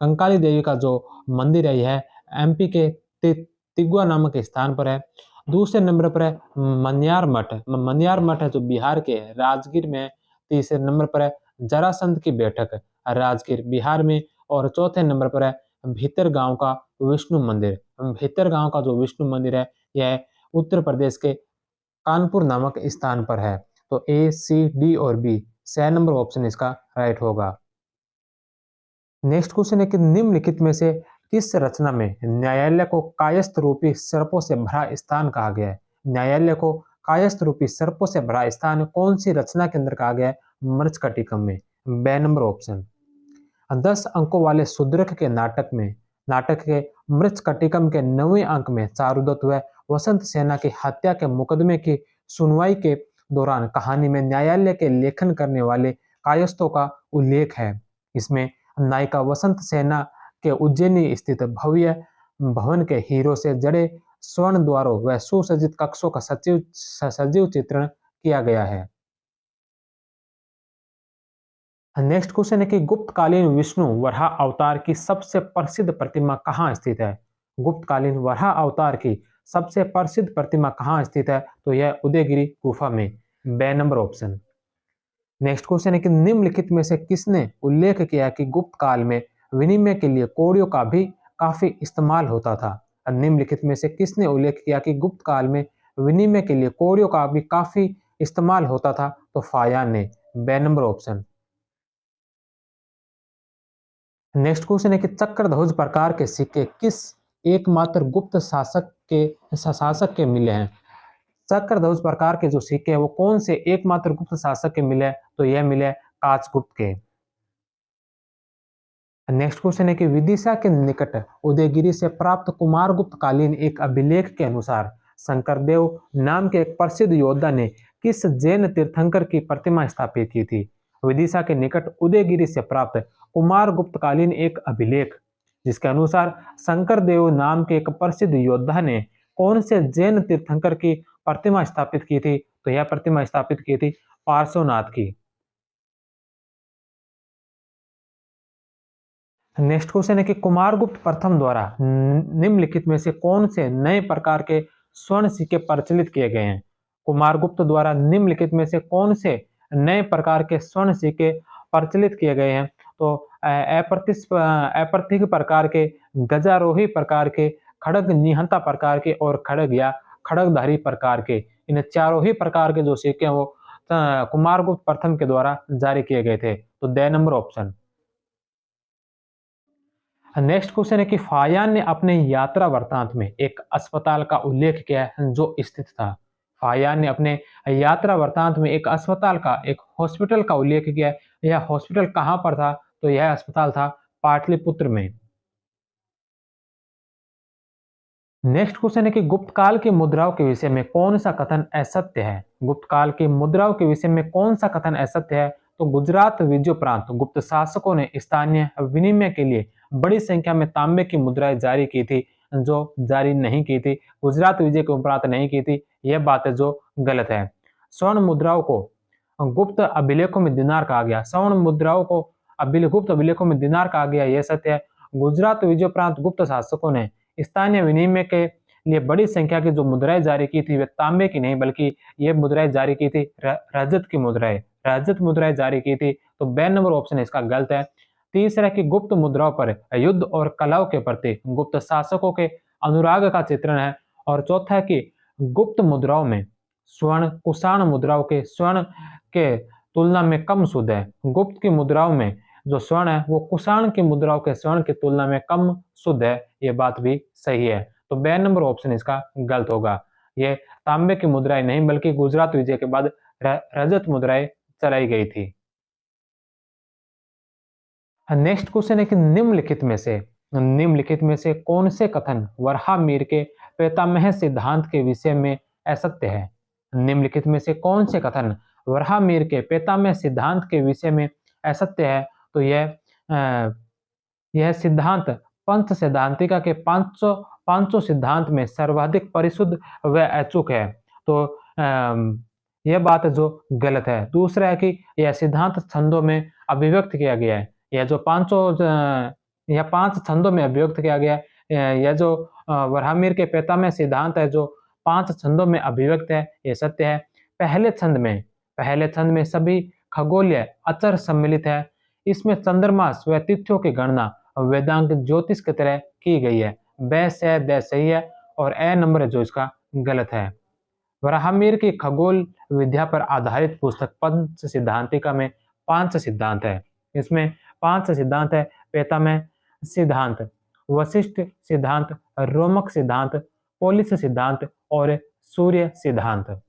कंकाली देवी का जो मंदिर है यह एमपी के तिगुआ नामक स्थान पर है। दूसरे नंबर पर है मनियार मठ। मनियार मठ है जो बिहार के राजगीर में है। तीसरे नंबर पर है जरासंध की बैठक राजगीर बिहार में। और चौथे नंबर पर है भीतर गांव का विष्णु मंदिर। भीतर गांव का जो विष्णु मंदिर है यह उत्तर प्रदेश के कानपुर नामक स्थान पर है। तो ए सी डी और बी 6 नंबर ऑप्शन इसका राइट होगा। नेक्स्ट क्वेश्चन है कि निम्नलिखित में से किस रचना में न्यायालय को कायस्थ रूपी सर्पों से भरा स्थान कहा गया है? न्यायालय को कायस्थ रूपी सर्पों से भरा स्थान कौन सी रचना के अंदर कहा गया है? मृच्छकटिकम में। 2 नंबर ऑप्शन। 10 अंकों वाले सुदृढ़ के नाटक के मृच्छकटिकम के 9वें अंक में चारुदत्त व वसंत सेना की हत्या के मुकदमे की सुनवाई के दौरान कहानी में न्यायालय के लेखन करने वाले कायस्थों का उल्लेख है। इसमें नायिका वसंत सेना के उज्जैनी स्थित भव्य भवन के हीरो से जड़े स्वर्ण द्वारों व सुसज्जित कक्षों का सजीव चित्रण किया गया है। नेक्स्ट क्वेश्चन है कि गुप्तकालीन विष्णु वराह अवतार की सबसे प्रसिद्ध प्रतिमा कहाँ स्थित है? गुप्तकालीन वराह अवतार की सबसे प्रसिद्ध प्रतिमा कहाँ स्थित है? तो यह उदयगिरी गुफा में। 2 नंबर ऑप्शन। नेक्स्ट क्वेश्चन है कि निम्नलिखित में से किसने उल्लेख किया कि गुप्त काल में विनिमय के लिए कौड़ियों का भी काफी इस्तेमाल होता था? निम्नलिखित में से किसने उल्लेख किया कि गुप्त काल में विनिमय के लिए कौड़ियों का भी काफी इस्तेमाल होता था? तो फायान ने। 2 नंबर ऑप्शन। नेक्स्ट क्वेश्चन है कि चक्रध्वज प्रकार के सिक्के किस एकमात्र गुप्त शासक के मिले हैं? चक्रध्वज प्रकार के जो सिक्के हैं वो कौन से एकमात्र गुप्त शासक के मिले? तो यह मिले काचगुप्त के। नेक्स्ट क्वेश्चन है कि विदिशा के निकट उदयगिरी से प्राप्त कुमारगुप्त कालीन एक अभिलेख के अनुसार शंकरदेव नाम के एक प्रसिद्ध योद्धा ने किस जैन तीर्थंकर की प्रतिमा स्थापित की थी? विदिशा के निकट उदयगिरी से प्राप्त कुमारगुप्त कालीन एक अभिलेख जिसके अनुसार शंकरदेव नाम के एक प्रसिद्ध योद्धा ने कौन से जैन तीर्थंकर की प्रतिमा स्थापित की थी? तो यह प्रतिमा स्थापित की थी पार्श्वनाथ की। नेक्स्ट क्वेश्चन है कि कुमारगुप्त प्रथम द्वारा निम्नलिखित में से कौन से नए प्रकार के स्वर्ण सिक्के प्रचलित किए गए हैं? कुमारगुप्त द्वारा निम्नलिखित में से कौन से नए प्रकार के स्वर्ण सिक्के प्रचलित किए गए हैं? तो अप्रतिक प्रकार के, गजारोही प्रकार के, खड़ग निहंता प्रकार के और खड़ग या खड़गधारी प्रकार के। इन चारों ही प्रकार के जो सिक्के हैं वो कुमारगुप्त प्रथम के द्वारा जारी किए गए थे। तो 2 नंबर ऑप्शन। नेक्स्ट क्वेश्चन है कि फायान ने अपने यात्रा वृत्तांत में एक अस्पताल का उल्लेख किया है जो स्थित था। फायान ने अपने यात्रा वृत्तांत में एक अस्पताल का, एक हॉस्पिटल का उल्लेख किया है। यह हॉस्पिटल कहाँ पर था? तो यह अस्पताल था पाटलिपुत्र में। नेक्स्ट क्वेश्चन है कि गुप्त काल की मुद्राओं के विषय में कौन सा कथन असत्य है? गुप्त काल की मुद्राओं के विषय में कौन सा कथन असत्य है? तो गुजरात विजयोपरांत गुप्त शासकों ने स्थानीय विनिमय के लिए बड़ी संख्या में तांबे की मुद्राएं जारी की थी, जो जारी नहीं की थी, गुजरात विजय के उपरांत नहीं की थी। यह बात है जो गलत है। स्वर्ण मुद्राओं को गुप्त अभिलेखों में दिनार कहा गया। स्वर्ण मुद्राओं को गुप्त अभिलेखों में दिनार कहा गया, यह सत्य है। गुजरात विजयोपरांत गुप्त शासकों ने स्थानीय विनिमय के लिए बड़ी संख्या की जो मुद्राएं जारी की थी वे तांबे की नहीं बल्कि ये मुद्राएं जारी की थी रजत की मुद्राएं, रजत मुद्राएं जारी की थी। तो बे नंबर ऑप्शन इसका गलत है। तीसरा कि गुप्त मुद्राओं पर युद्ध और कलाओं के प्रति गुप्त शासकों के अनुराग का चित्रण है। और चौथा है कि गुप्त मुद्राओं में स्वर्ण कुषाण मुद्राओं के स्वर्ण के तुलना में कम शुद्ध है। गुप्त की मुद्राओं में जो स्वर्ण है वो कुषाण की मुद्राओं के स्वर्ण की तुलना में कम शुद्ध है। ये बात भी सही है। तो बे नंबर ऑप्शन इसका गलत होगा। ये तांबे की मुद्राएं नहीं बल्कि गुजरात विजय के बाद रजत मुद्राएं चलाई गई थी। नेक्स्ट क्वेश्चन है कि निम्नलिखित में से कौन से कथन वराहमिहिर के पितामह सिद्धांत के विषय में असत्य है? निम्नलिखित में से कौन से कथन वराहमिहिर के पितामह सिद्धांत के विषय में असत्य है? तो यह सिद्धांत पंच सिद्धांतिका के 500 सिद्धांत में सर्वाधिक परिशुद्ध व अचूक है। तो यह बात है जो गलत है। दूसरा है कि यह सिद्धांत छंदों में अभिव्यक्त किया गया है। यह 5 छंदों में अभिव्यक्त किया गया है। यह जो वराहमिहिर के पितामह सिद्धांत है जो 5 छंदों में अभिव्यक्त है, यह सत्य है। पहले छंद में सभी खगोलीय अचर सम्मिलित है। इसमें चंद्रमास व तिथियों की गणना वेदांग ज्योतिष की तरह की गई है। ब से द सही है और ए नंबर है जो इसका गलत है। वराहमिहिर की खगोल विद्या पर आधारित पुस्तक पंच सिद्धांतिका में 5 सिद्धांत है। इसमें 5 सिद्धांत है। पितामह सिद्धांत, वशिष्ठ सिद्धांत, रोमक सिद्धांत, पोलिस सिद्धांत और सूर्य सिद्धांत।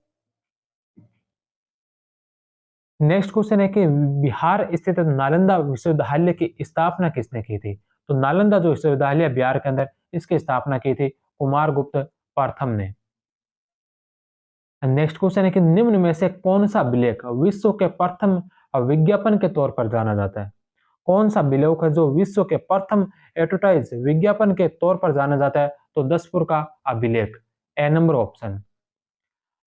नेक्स्ट क्वेश्चन है कि बिहार स्थित नालंदा विश्वविद्यालय की स्थापना किसने की थी? तो नालंदा जो विश्वविद्यालय बिहार के अंदर, इसकी स्थापना की थी कुमारगुप्त प्रथम ने। नेक्स्ट क्वेश्चन है कि निम्न में से कौन सा अभिलेख विश्व के प्रथम विज्ञापन के तौर पर जाना जाता है? कौन सा अभिलेख है जो विश्व के प्रथम एडवर्टाइज विज्ञापन के तौर पर जाना जाता है? तो दसपुर का अभिलेख, ए नंबर ऑप्शन।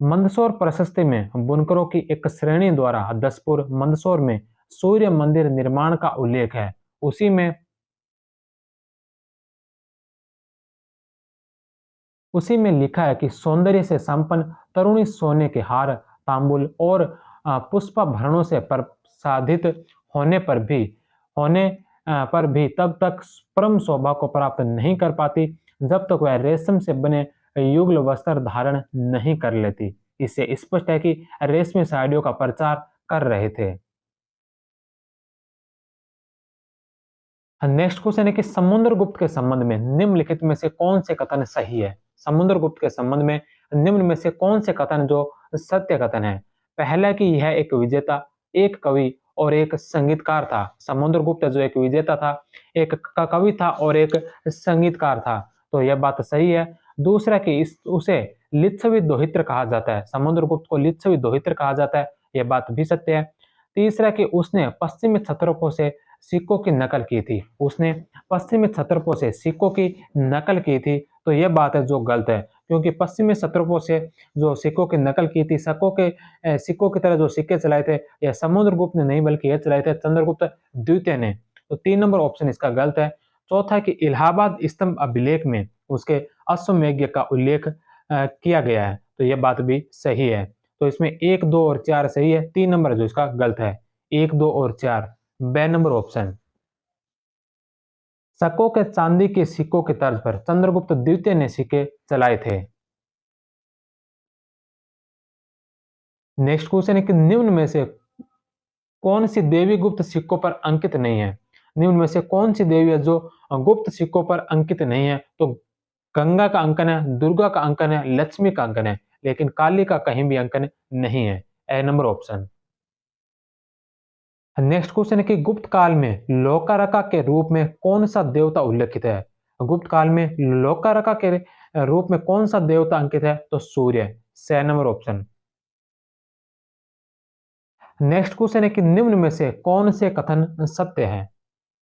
मंदसौर प्रशस्ति में बुनकरों की एक श्रेणी द्वारा दसपुर मंदसौर में सूर्य मंदिर निर्माण का उल्लेख है। उसी में लिखा है कि सौंदर्य से संपन्न तरुणी सोने के हार, तांबुल और पुष्पाभरणों से प्रसादित होने पर भी होने पर भी तब तक परम शोभा को प्राप्त नहीं कर पाती जब तक वह रेशम से बने युगल वस्त्र धारण नहीं कर लेती। इससे स्पष्ट है कि रेशमी साड़ियों का प्रचार कर रहे थे। नेक्स्ट क्वेश्चन है कि समुद्रगुप्त के संबंध में निम्नलिखित में से कौन से कथन सही है? समुद्रगुप्त के संबंध में निम्न में से कौन से कथन जो सत्य कथन है? पहला कि यह एक विजेता, एक कवि और एक संगीतकार था। समुद्रगुप्त जो एक विजेता था, एक कवि था और एक संगीतकार था। तो यह बात सही है। दूसरा कि उसे लिच्छवी दोहित्र कहा जाता है। समुद्रगुप्त को लिच्छवी दोहित्र कहा जाता है, यह बात भी सत्य है। तीसरा कि उसने पश्चिमी क्षत्रपों से सिक्कों की नकल की थी। उसने पश्चिमी क्षत्रपों से सिक्कों की नकल की थी। तो यह बात है जो गलत है, क्योंकि पश्चिमी क्षत्रपों से जो सिक्कों की नकल की थी, सिक्कों की तरह जो सिक्के चलाए थे, यह समुद्रगुप्त ने नहीं बल्कि यह चलाए थे चंद्रगुप्त द्वितीय ने। तो 3 नंबर ऑप्शन इसका गलत है। चौथा कि इलाहाबाद स्तंभ अभिलेख में उसके अश्वमेध का उल्लेख किया गया है। तो यह बात भी सही है। तो इसमें 1, 2 और 4 सही है। 3 नंबर जो इसका गलत है, 1, 2 और 4, बे नंबर ऑप्शन। शकों के चांदी के सिक्कों की तर्ज पर चंद्रगुप्त द्वितीय ने सिक्के चलाए थे। नेक्स्ट क्वेश्चन है कि निम्न में से कौन सी देवी गुप्त सिक्कों पर अंकित नहीं है? निम्न में से कौन सी देवी है जो गुप्त सिक्कों पर अंकित नहीं है? तो गंगा का अंकन है, दुर्गा का अंकन है, लक्ष्मी का अंकन है, लेकिन काली का कहीं भी अंकन नहीं है, ए नंबर ऑप्शन। नेक्स्ट क्वेश्चन है कि गुप्त काल में लोकारका के रूप में कौन सा देवता उल्लेखित है? गुप्त काल में लोकारका के रूप में कौन सा देवता अंकित है? तो सूर्य, 6 नंबर ऑप्शन। नेक्स्ट क्वेश्चन है कि निम्न में से कौन से कथन सत्य हैं?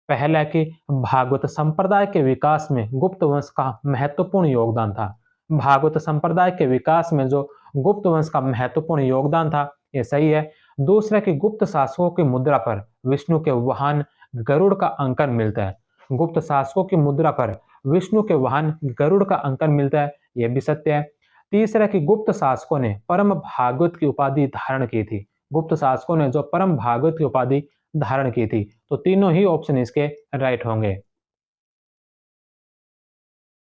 पहला है कि भागवत संप्रदाय के विकास में गुप्त वंश का महत्वपूर्ण योगदान था। भागवत संप्रदाय के विकास में जो गुप्त वंश का महत्वपूर्ण योगदान था, ये सही है। दूसरा कि गुप्त शासकों की मुद्रा पर विष्णु के वाहन गरुड़ का अंकन मिलता है। गुप्त शासकों की मुद्रा पर विष्णु के वाहन गरुड़ का अंकन मिलता है, यह भी सत्य है। तीसरा कि गुप्त शासकों ने परम भागवत की उपाधि धारण की थी। गुप्त शासकों ने जो परम भागवत की उपाधि धारण की थी, तो तीनों ही ऑप्शन इसके राइट होंगे।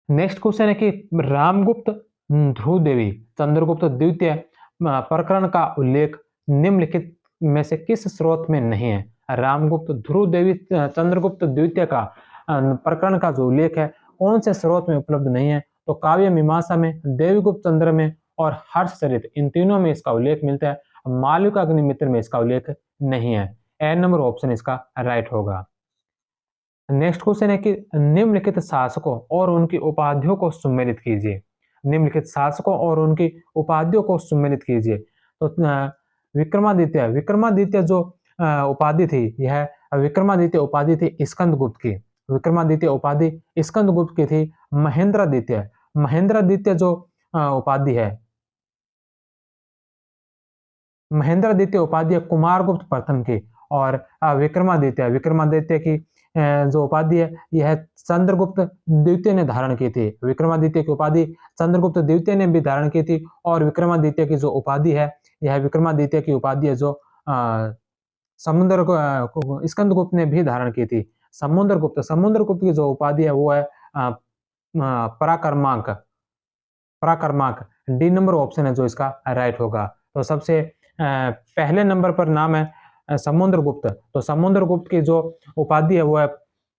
नेक्स्ट क्वेश्चन है कि रामगुप्त, ध्रुव देवी, चंद्रगुप्त द्वितीय प्रकरण का उल्लेख निम्नलिखित में से किस स्रोत में नहीं है? रामगुप्त, ध्रुव देवी, चंद्रगुप्त द्वितीय का प्रकरण का जो उल्लेख है कौन से स्रोत में उपलब्ध नहीं है? तो काव्य मीमांसा में, देवीगुप्त चंद्र में और हर्षचरित, इन तीनों में इसका उल्लेख मिलता है। मालविका अग्निमित्र में इसका उल्लेख नहीं है। ए नंबर ऑप्शन इसका राइट होगा। नेक्स्ट क्वेश्चन है कि निम्नलिखित शासकों और उनकी उपाधियों को सम्मिलित कीजिए। निम्नलिखित शासकों और उनकी उपाधियों को सम्मिलित कीजिए। तो विक्रमादित्य, विक्रमादित्य जो उपाधि थी, यह विक्रमादित्य उपाधि थी स्कंदगुप्त की। विक्रमादित्य उपाधि स्कंदगुप्त की थी। महेंद्रादित्य, महेंद्रादित्य जो उपाधि है, महेंद्रादित्य उपाधि कुमारगुप्त प्रथम की। और विक्रमादित्य, विक्रमादित्य की जो उपाधि है यह चंद्रगुप्त द्वितीय ने धारण की थी। विक्रमादित्य की उपाधि चंद्रगुप्त द्वितीय ने भी धारण की थी। और विक्रमादित्य की जो उपाधि है, यह विक्रमादित्य की उपाधि है जो समुद्र स्कंदगुप्त ने भी धारण की थी। समुद्रगुप्त, समुद्रगुप्त की जो उपाधि है वो है पराक्रमांक, पराक्रमांक। डी नंबर ऑप्शन है जो इसका राइट होगा। तो सबसे पहले नंबर पर नाम है समुद्रगुप्त, तो समुद्रगुप्त की जो उपाधि है वो है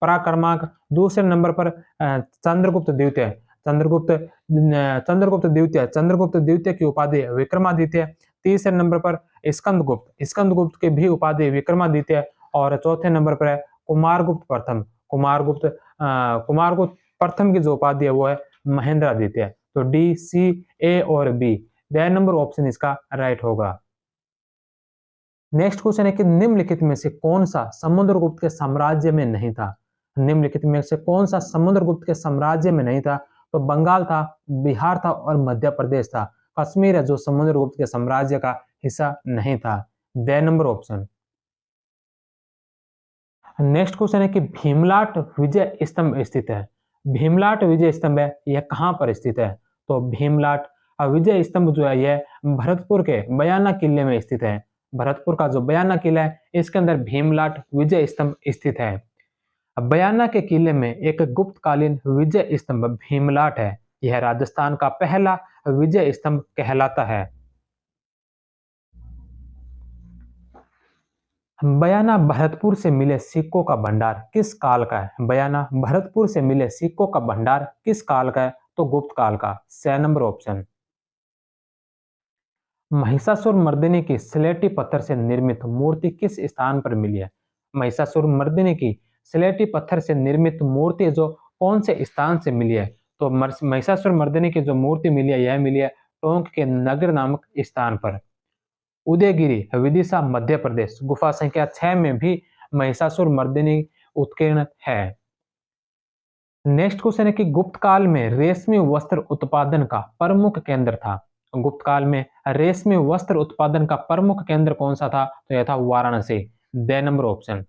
पराक्रमांक। दूसरे नंबर पर चंद्रगुप्त द्वितीय, चंद्रगुप्त चंद्रगुप्त द्वितीय, चंद्रगुप्त द्वितीय की उपाधि विक्रमादित्य। तीसरे नंबर पर स्कंदगुप्त, स्कंदगुप्त की भी उपाधि विक्रमादित्य। और चौथे नंबर पर है कुमारगुप्त प्रथम, कुमारगुप्त कुमारगुप्त प्रथम की जो उपाधि है वो है महेंद्रादित्य। तो डी, सी, ए और बी, द नंबर ऑप्शन इसका राइट होगा। नेक्स्ट क्वेश्चन है कि निम्नलिखित में से कौन सा समुद्रगुप्त के साम्राज्य में नहीं था? निम्नलिखित में से कौन सा समुद्रगुप्त के साम्राज्य में नहीं था? तो बंगाल था, बिहार था और मध्य प्रदेश था। कश्मीर है जो समुद्रगुप्त के साम्राज्य का हिस्सा नहीं था। The number option. Next question है कि भीमलाट विजय स्तंभ स्थित है। भीमलाट विजय स्तंभ है, यह कहां पर स्थित है? तो भीमलाट विजय स्तंभ जो है यह भरतपुर के बयाना किले में स्थित है। भरतपुर का जो बयाना किला है इसके अंदर भीमलाट विजय स्तंभ स्थित है। बयाना के किले में एक गुप्तकालीन विजय स्तंभ भीमलाट है। यह राजस्थान का पहला विजय स्तंभ कहलाता है। बयाना भरतपुर से मिले सिक्कों का भंडार किस काल का है? बयाना भरतपुर से मिले सिक्कों का भंडार किस काल का है? तो गुप्त काल का, 6 नंबर ऑप्शन। महिषासुर मर्दिनी की स्लेटी पत्थर से निर्मित मूर्ति किस स्थान पर मिली है? महिषासुर मर्दिनी की स्लेटी पत्थर से निर्मित मूर्ति जो कौन से स्थान से मिली है? तो महिषासुर मर्दिनी की जो मूर्ति मिली है यह मिली है टोंक के नगर नामक स्थान पर। उदयगिरी, विदिशा, मध्य प्रदेश, गुफा संख्या 6 में भी महिषासुर मर्दिनी उत्कीर्ण है। नेक्स्ट क्वेश्चन है कि गुप्त काल में रेशमी वस्त्र उत्पादन का प्रमुख केंद्र था। गुप्त काल में रेशमी वस्त्र उत्पादन का प्रमुख केंद्र कौन सा था? तो यह था Varanasi. The number option.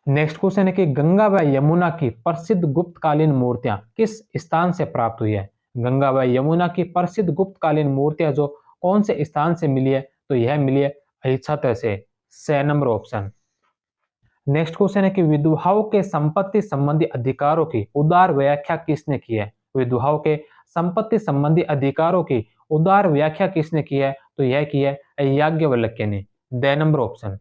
Next question है कि गंगा व यमुना की प्रसिद्ध गुप्तकालीन मूर्तियां किस स्थान से प्राप्त हुई है? गंगा व यमुना की प्रसिद्ध गुप्तकालीन मूर्तियां जो कौन से स्थान से मिली है? तो यह मिली है अहिच्छत्र से। 6 नंबर ऑप्शन। नेक्स्ट क्वेश्चन है कि विधवाओं के संपत्ति संबंधी अधिकारों की उदार व्याख्या किसने की है? विधवाओं के संपत्ति संबंधी अधिकारों की उदार व्याख्या किसने की है? तो यह की है याज्ञवल्क्य ने। The number option.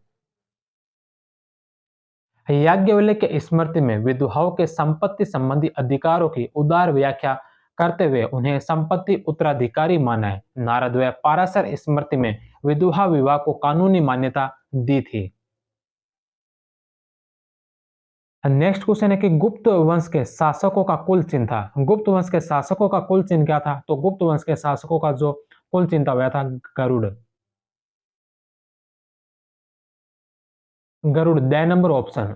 याज्ञवल्क्य की स्मृति में विधवाओं के संपत्ति संबंधी अधिकारों की उदार व्याख्या करते हुए उन्हें संपत्ति उत्तराधिकारी माना है। नारद व पाराशर स्मृति में विधवा विवाह को कानूनी मान्यता दी थी। नेक्स्ट क्वेश्चन है कि गुप्त वंश के शासकों का कुल चिन्ह था। गुप्त वंश के शासकों का कुल चिन्ह क्या था? तो गुप्त वंश के शासकों का जो कुल चिन्ह था वह था Garuda. Garuda, D number option.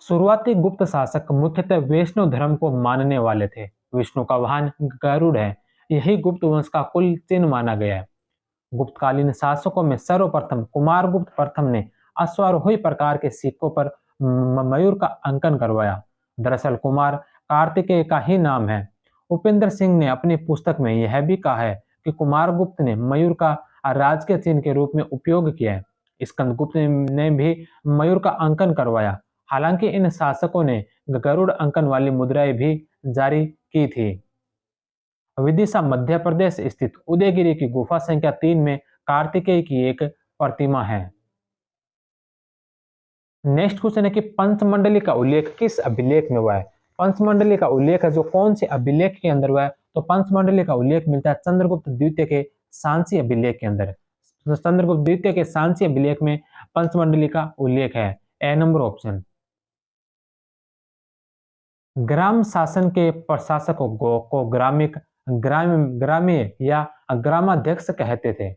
शुरुआती गुप्त शासक मुख्यतः वैष्णव धर्म को मानने वाले थे। विष्णु का वाहन गरुड़ है। यही गुप्त वंश का कुल चिन्ह माना गया है। गुप्तकालीन शासकों में सर्वप्रथम कुमारगुप्त प्रथम ने अश्वारोही प्रकार के सिक्कों पर मयूर का अंकन करवाया। दरअसल कुमार कार्तिकेय का ही नाम है। उपेंद्र सिंह ने अपनी पुस्तक में यह भी कहा है कि कुमारगुप्त ने मयूर का राजकीय चिन्ह के रूप में उपयोग किया है। स्कंदगुप्त ने भी मयूर का अंकन करवाया। हालांकि इन शासकों ने गरुड़ अंकन वाली मुद्राएं भी जारी की थी। विदिशा मध्य प्रदेश स्थित उदयगिरी की गुफा संख्या 3 में कार्तिकेय की एक प्रतिमा है। नेक्स्ट क्वेश्चन है कि पंचमंडली का उल्लेख किस अभिलेख में हुआ है? पंचमंडली का उल्लेख है जो कौन से अभिलेख के अंदर हुआ है? तो पंचमंडली का उल्लेख मिलता है चंद्रगुप्त द्वितीय के सांची अभिलेख के अंदर। तो चंद्रगुप्त द्वितीय के सांची अभिलेख में पंचमंडली का उल्लेख है। ए नंबर ऑप्शन। ग्राम शासन के प्रशासकों को ग्रामीय या ग्रामाध्यक्ष कहते थे।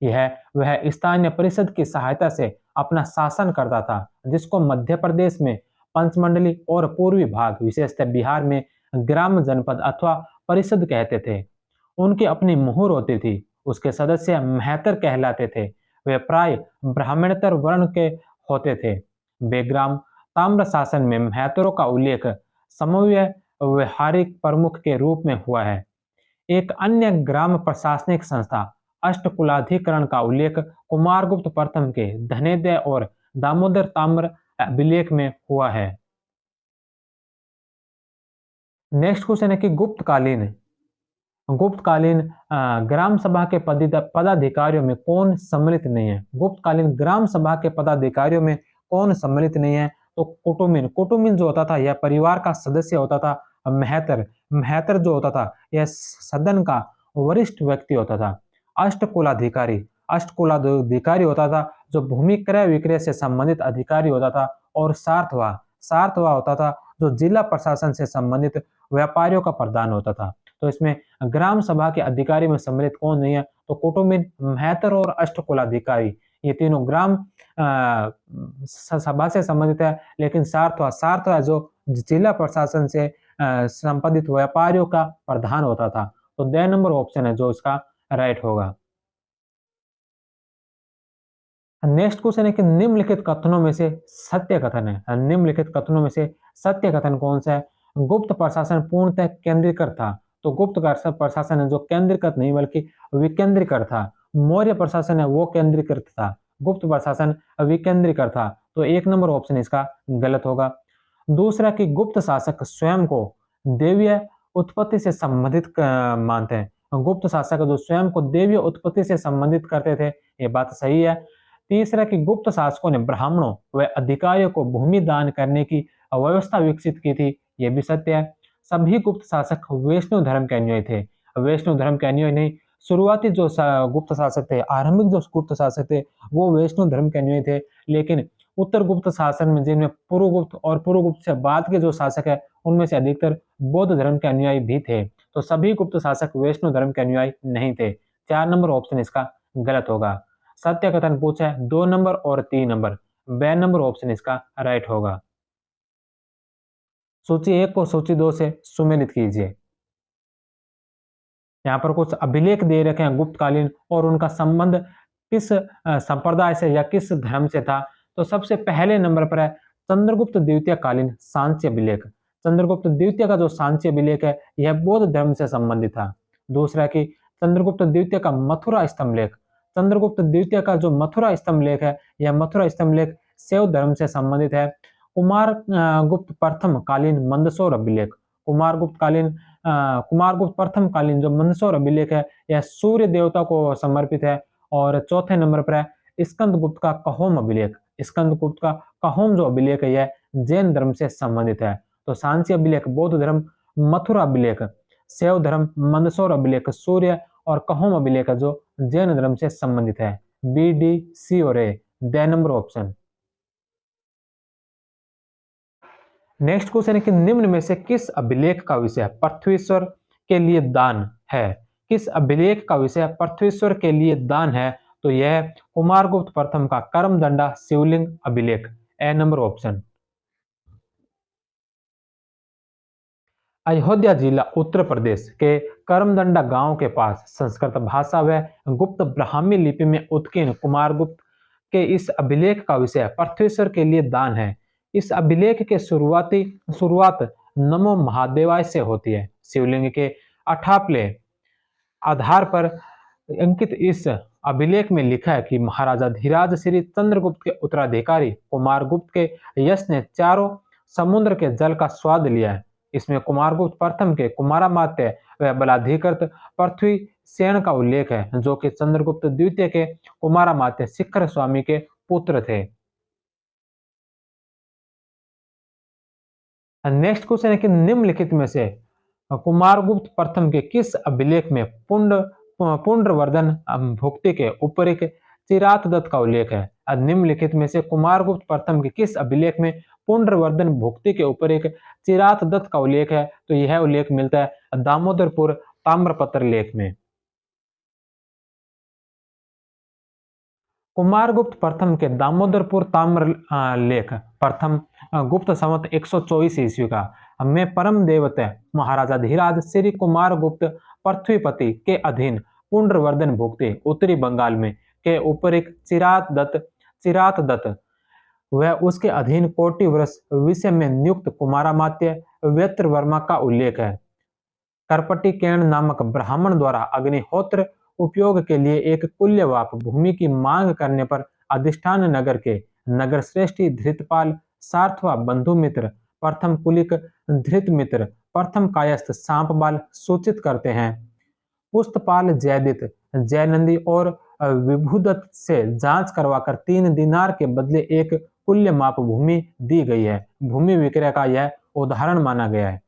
यह वह स्थानीय परिषद की सहायता से अपना शासन करता था, जिसको मध्य प्रदेश में पंचमंडली और पूर्वी भाग विशेषतः बिहार में ग्राम जनपद अथवा परिषद कहते थे। उनकी अपनी मुहर होती थी। उसके सदस्य महतर कहलाते थे। वे प्राय ब्राह्मणेतर वर्ण के होते थे। बेग्राम ताम्र शासन में महतरों का उल्लेख समव्य व्यवहारिक प्रमुख के रूप में हुआ है। एक अन्य ग्राम प्रशासनिक संस्था अष्टकुलाधिकरण का उल्लेख कुमारगुप्त प्रथम के धनेदय और दामोदर ताम्र अभिलेख में हुआ है। नेक्स्ट क्वेश्चन है कि गुप्तकालीन ग्राम सभा के पदाधिकारियों में कौन सम्मिलित नहीं है? गुप्तकालीन ग्राम सभा के पदाधिकारियों में कौन सम्मिलित नहीं है? तो कुटुमिन। कुटुमिन जो होता था यह परिवार का सदस्य होता था। महतर, महतर जो होता था यह सदन का वरिष्ठ व्यक्ति होता था। अष्टकुलाधिकारी, अष्टकुलाधिकारी होता था जो भूमि क्रय विक्रय से संबंधित अधिकारी होता था। और सार्थवा, सार्थवा होता था जो जिला प्रशासन से संबंधित व्यापारियों का प्रधान होता था। तो इसमें ग्राम सभा के अधिकारी में सम्मिलित कौन नहीं है? तो कुटुमिन, महतर और अष्टकुलाधिकारी ये तीनों ग्राम सभा से संबंधित है। लेकिन सार्थवा जो जिला प्रशासन से संबंधित व्यापारियों का प्रधान होता था। तो द नंबर ऑप्शन है जो इसका राइट होगा। नेक्स्ट क्वेश्चन है कि निम्नलिखित कथनों में से सत्य कथन है। निम्नलिखित कथनों में से सत्य कथन कौन सा है? गुप्त प्रशासन पूर्णतः केंद्रीकृत था। तो गुप्त प्रशासन है जो केंद्रीकृत नहीं बल्कि विकेंद्रीकृत था। मौर्य प्रशासन है वो केंद्रीकृत था। गुप्त प्रशासन विकेंद्रीकृत था। तो एक नंबर ऑप्शन इसका गलत होगा। दूसरा कि गुप्त शासक स्वयं को देवीय उत्पत्ति से संबंधित मानते हैं। गुप्त शासक जो स्वयं को देवीय उत्पत्ति से संबंधित करते थे, ये बात सही है। तीसरा कि गुप्त शासकों ने ब्राह्मणों व अधिकारियों को भूमि दान करने की व्यवस्था विकसित की थी, यह भी सत्य है। सभी गुप्त शासक वैष्णव धर्म के अनुयायी थे। वैष्णव धर्म के अनुयायी नहीं, शुरुआती जो गुप्त शासक थे, आरंभिक जो गुप्त शासक थे वो वैष्णव धर्म के अनुयायी थे। लेकिन उत्तर गुप्त शासन में जिनमें पूर्व गुप्त और पूर्व गुप्त से बाद के जो शासक है उनमें से अधिकतर बौद्ध धर्म के अनुयायी भी थे। तो सभी गुप्त शासक वैष्णव धर्म के अनुयायी नहीं थे। 4 नंबर ऑप्शन इसका गलत होगा। सत्य कथन पूछा है 2 नंबर और 3 नंबर, बे नंबर ऑप्शन इसका राइट होगा। सूची 1 को सूची 2 से सुमेलित कीजिए। यहाँ पर कुछ अभिलेख दे रखे हैं गुप्तकालीन और उनका संबंध किस संप्रदाय से या किस धर्म से था। तो सबसे पहले नंबर पर है चंद्रगुप्त द्वितीय कालीन सांची अभिलेख। चंद्रगुप्त द्वितीय का जो सांची अभिलेख है यह बौद्ध धर्म से संबंधित था। दूसरा कि चंद्रगुप्त द्वितीय का मथुरा स्तंभ लेख। चंद्रगुप्त द्वितीय का जो मथुरा स्तंभ लेख है यह मथुरा स्तंभ लेख शैव धर्म से संबंधित है। कुमार गुप्त प्रथम कालीन मंदसौर अभिलेख। कुमारगुप्त प्रथम कालीन जो मंदसौर अभिलेख है यह सूर्य देवता को समर्पित है। और चौथे नंबर पर है स्कंदगुप्त का कहोम अभिलेख। स्कंदगुप्त का कहोम जो अभिलेख है यह जैन धर्म से संबंधित है। तो सांची अभिलेख बौद्ध धर्म, मथुरा अभिलेख शैव धर्म, मंदसौर अभिलेख सूर्य और कहोम अभिलेख जो जैन धर्म से संबंधित है। बी, डी, सी और A, the number option. Next question है कि निम्न में से किस अभिलेख का विषय पृथ्वीश्वर के लिए दान है? किस अभिलेख का विषय पृथ्वीश्वर के लिए दान है? तो यह कुमारगुप्त प्रथम का कर्मदंडा शिवलिंग अभिलेख, ए नंबर ऑप्शन। अयोध्या जिला उत्तर प्रदेश के करमदंडा गांव के पास संस्कृत भाषा व गुप्त ब्राह्मी लिपि में उत्कीर्ण कुमारगुप्त के इस अभिलेख का विषय पृथ्वीश्वर के लिए दान है। इस अभिलेख के शुरुआत नमो महादेवाय से होती है। शिवलिंग के अठापले आधार पर अंकित इस अभिलेख में लिखा है कि महाराजा धीराज श्री चंद्रगुप्त के उत्तराधिकारी कुमारगुप्त के यश ने चारों समुद्र के जल का स्वाद लिया है। इसमें कुमारगुप्त प्रथम के कुमारामात्य व बलाधिकृत पृथ्वी सेन का उल्लेख है, जो कि चंद्रगुप्त द्वितीय के कुमारामात्य शिखर स्वामी के पुत्र थे। नेक्स्ट क्वेश्चन है कि निम्नलिखित में से कुमारगुप्त प्रथम के किस अभिलेख में पुंड्रवर्धन भुक्ति के ऊपर एक चिरात दत्त का उल्लेख है? निम्नलिखित में से कुमारगुप्त प्रथम के किस अभिलेख में पुंड्रवर्धन भुक्ति के ऊपर एक चिरात दत्त का उल्लेख है? तो यह उल्लेख मिलता है दामोदरपुर ताम्रपत्र लेख में। कुमारगुप्त प्रथम के दामोदरपुर ताम्र लेख प्रथम गुप्त संवत 124 ईस्वी का में परम देवते महाराजा धीराज श्री कुमारगुप्त पृथ्वीपति के अधीन पुंड्रवर्धन भुक्ति उत्तरी बंगाल में के ऊपर एक चिरात दत्त व उसके अधीन कोटि वर्ष विषय में नियुक्त कुमारामात्य व्यत्रवर्मा का उल्लेख है। करपटी केण नामक ब्राह्मण द्वारा अग्निहोत्र उपयोग के लिए एक कुल्यवाप भूमि की मांग करने पर अधिष्ठान नगर के नगर श्रेष्ठी धृतपाल सार्थवा बंधुमित्र प्रथम कुलिक धृतमित्र प्रथम कायस्थ सांपबाल सूचित करते हैं। पुष्टपाल जयदित जयनंदी और विभुदत्त से जांच करवाकर 3 दिनार के बदले एक कुल्य माप भूमि दी गई है। भूमि विक्रय का यह उदाहरण माना गया है।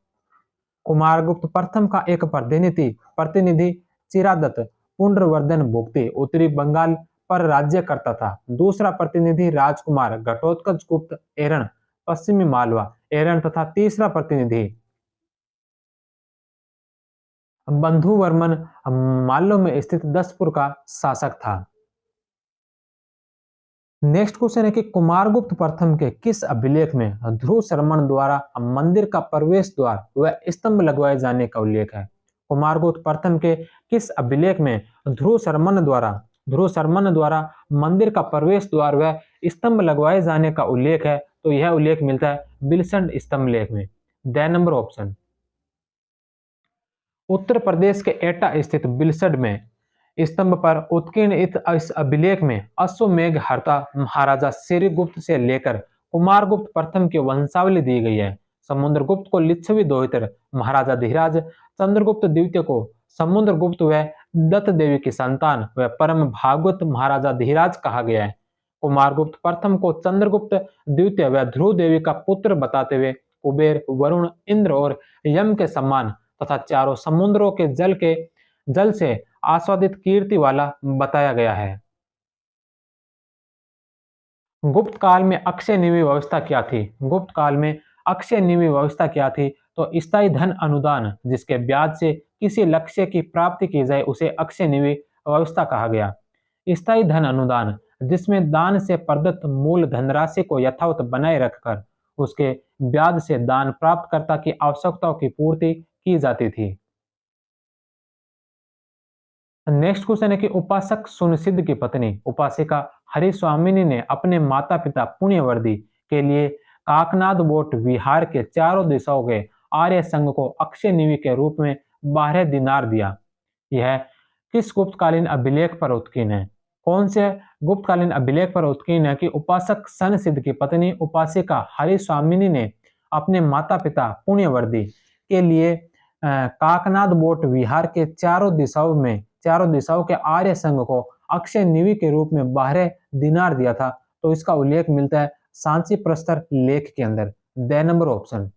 कुमारगुप्त प्रथम का एक प्रतिनिधि चिरादत्त पुंड्रवर्धन भुक्ति उत्तरी बंगाल पर राज्य करता था। दूसरा प्रतिनिधि राजकुमार घटोत्कच गुप्त एरण पश्चिमी मालवा एरण तथा तीसरा प्रतिनिधि बंधुवर्मन माल्लो में स्थित दसपुर का शासक था। नेक्स्ट क्वेश्चन है कि कुमारगुप्त प्रथम के किस अभिलेख में ध्रुव शर्मन द्वारा मंदिर का प्रवेश द्वार व स्तंभ लगवाए जाने का उल्लेख है? कुमारगुप्त प्रथम के किस अभिलेख में ध्रुव शर्मन द्वारा मंदिर का प्रवेश द्वार व स्तंभ लगवाए जाने का उल्लेख है? तो यह उल्लेख मिलता है बिलसंड स्तंभ लेख में, the number option. Uttar Pradesh के एटा स्थित बिलसड में स्तंभ पर उत्कीर्ण इस अभिलेख में अश्वमेघ हर्ता महाराजा श्रीगुप्त से लेकर कुमारगुप्त प्रथम की वंशावली दी गई है। समुद्रगुप्त को लिच्छवी दोहितर महाराजा धीराज, चंद्रगुप्त द्वितीय को समुद्रगुप्त व दत्त देवी की संतान व परम भागवत महाराजा धीराज कहा गया है। कुमारगुप्त प्रथम को चंद्रगुप्त द्वितीय व ध्रुव देवी का पुत्र बताते हुए कुबेर, वरुण, इंद्र और यम के सम्मान तथा चारों समुद्रों के जल से आस्वादित कीर्ति वाला बताया गया है। गुप्त काल में अक्षय निवि व्यवस्था क्या थी? गुप्त काल में अक्षय निवि व्यवस्था क्या थी? तो स्थायी धन अनुदान जिसके ब्याज से किसी लक्ष्य की प्राप्ति की जाए उसे अक्षय निवि व्यवस्था कहा गया। स्थायी धन अनुदान जिसमें दान से प्रदत्त मूल धनराशि को यथावत बनाए रखकर उसके ब्याज से दान प्राप्तकर्ता की आवश्यकताओं की पूर्ति की जाती थी। नेक्स्ट क्वेश्चन है कि उपासक सुनिसिद्ध की पत्नी उपासिका हरिस्वामिनी ने अपने माता पिता पुण्यवर्दी के लिए काकनाद बोट विहार के चारों दिशाओं के आर्य संघ को अक्षय निवि के रूप में 12 दिनार दिया। यह किस गुप्तकालीन अभिलेख पर उत्कीर्ण है? कौन से गुप्तकालीन अभिलेख पर उत्कीर्ण है कि उपासक सनसिद्ध की पत्नी उपासिका हरिस्वामिनी ने अपने माता पिता पुण्यवर्दी के लिए काकनाद बोट विहार के चारों दिशाओं के आर्य संघ को अक्षय निवि के रूप में 12 दिनार दिया था? तो इसका उल्लेख मिलता है सांची प्रस्तर लेख के अंदर, द नंबर ऑप्शन।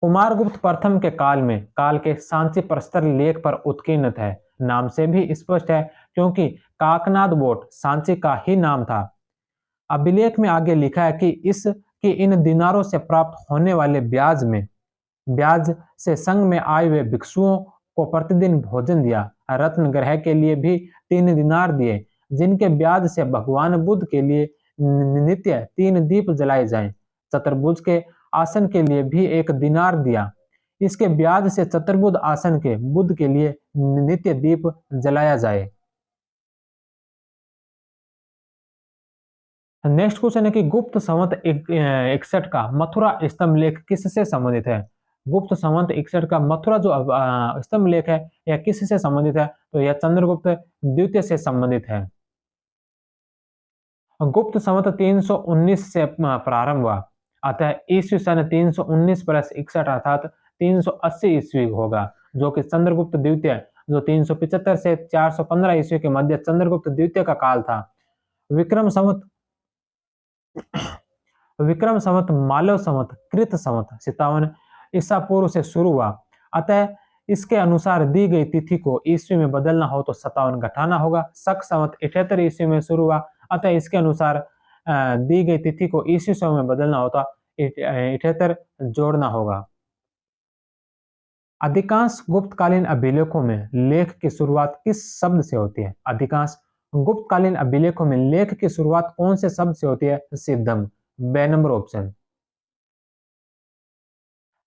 कुमारगुप्त प्रथम के काल के सांची प्रस्तर लेख पर उत्कीर्ण है। नाम से भी स्पष्ट है क्योंकि काकनाद बोट सांची का ही नाम था। अभिलेख में आगे लिखा है कि इस कि इन दिनारों से प्राप्त होने वाले ब्याज से संघ में आए हुए भिक्षुओं को प्रतिदिन भोजन दिया। रत्न ग्रह के लिए भी 3 दिनार दिए, जिनके ब्याज से भगवान बुद्ध के लिए नित्य 3 दीप जलाए जाएं। चतुर्भुज के आसन के लिए भी 1 दिनार दिया। इसके ब्याज से चतुर्भुज आसन के बुद्ध के लिए नित्य दीप जलाया जाए। नेक्स्ट क्वेश्चन है कि गुप्त संवत 61 का मथुरा स्तंभ लेख किससे संबंधित है? गुप्त संवत 61 का मथुरा जो स्तंभ लेख है यह किससे संबंधित है? तो यह चंद्रगुप्त द्वितीय से संबंधित है। गुप्त संवत 319 से प्रारंभ हुआ, अतः ईस्वी सन 319 प्लस 61 अर्थात 380 ईस्वी होगा, जो कि चंद्रगुप्त द्वितीय जो 375 से 415 ईस्वी के मध्य चंद्रगुप्त द्वितीय का काल था। विक्रम संवत विक्रम संवत, मालव संवत, कृत संवत 57 ईसा पूर्व से शुरू हुआ, अतः इसके अनुसार दी गई तिथि को ईस्वी में बदलना हो तो 57 घटाना होगा। शक संवत 78 ईस्वी में शुरू हुआ, अतः इसके अनुसार दी गई तिथि को ईस्वी सौ में बदलना होता 78 जोड़ना होगा। अधिकांश गुप्तकालीन अभिलेखों में लेख की शुरुआत किस शब्द से होती है? अधिकांश गुप्तकालीन अभिलेखों में लेख की शुरुआत कौन से शब्द से होती है? सिद्धम, बे नंबर ऑप्शन।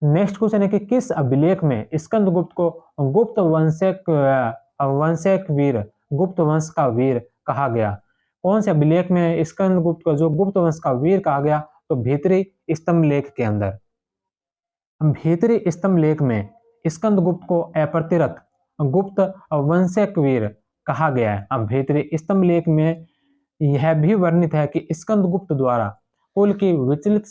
नेक्स्ट क्वेश्चन है कि किस अभिलेख में स्कंदगुप्त को गुप्त वंशक वीर, गुप्त वंश का वीर कहा गया? कौन से अभिलेख में स्कंदगुप्त को जो गुप्त वंश का वीर कहा गया? तो भीतरी स्तंभ लेख के अंदर। भीतरी स्तंभ लेख में स्कंदगुप्त को अप्रतिरथ गुप्त वंशक वीर कहा गया है। अब भीतरी स्तंभ लेख में यह भी वर्णित है कि स्कंदगुप्त द्वारा कुल की विचलित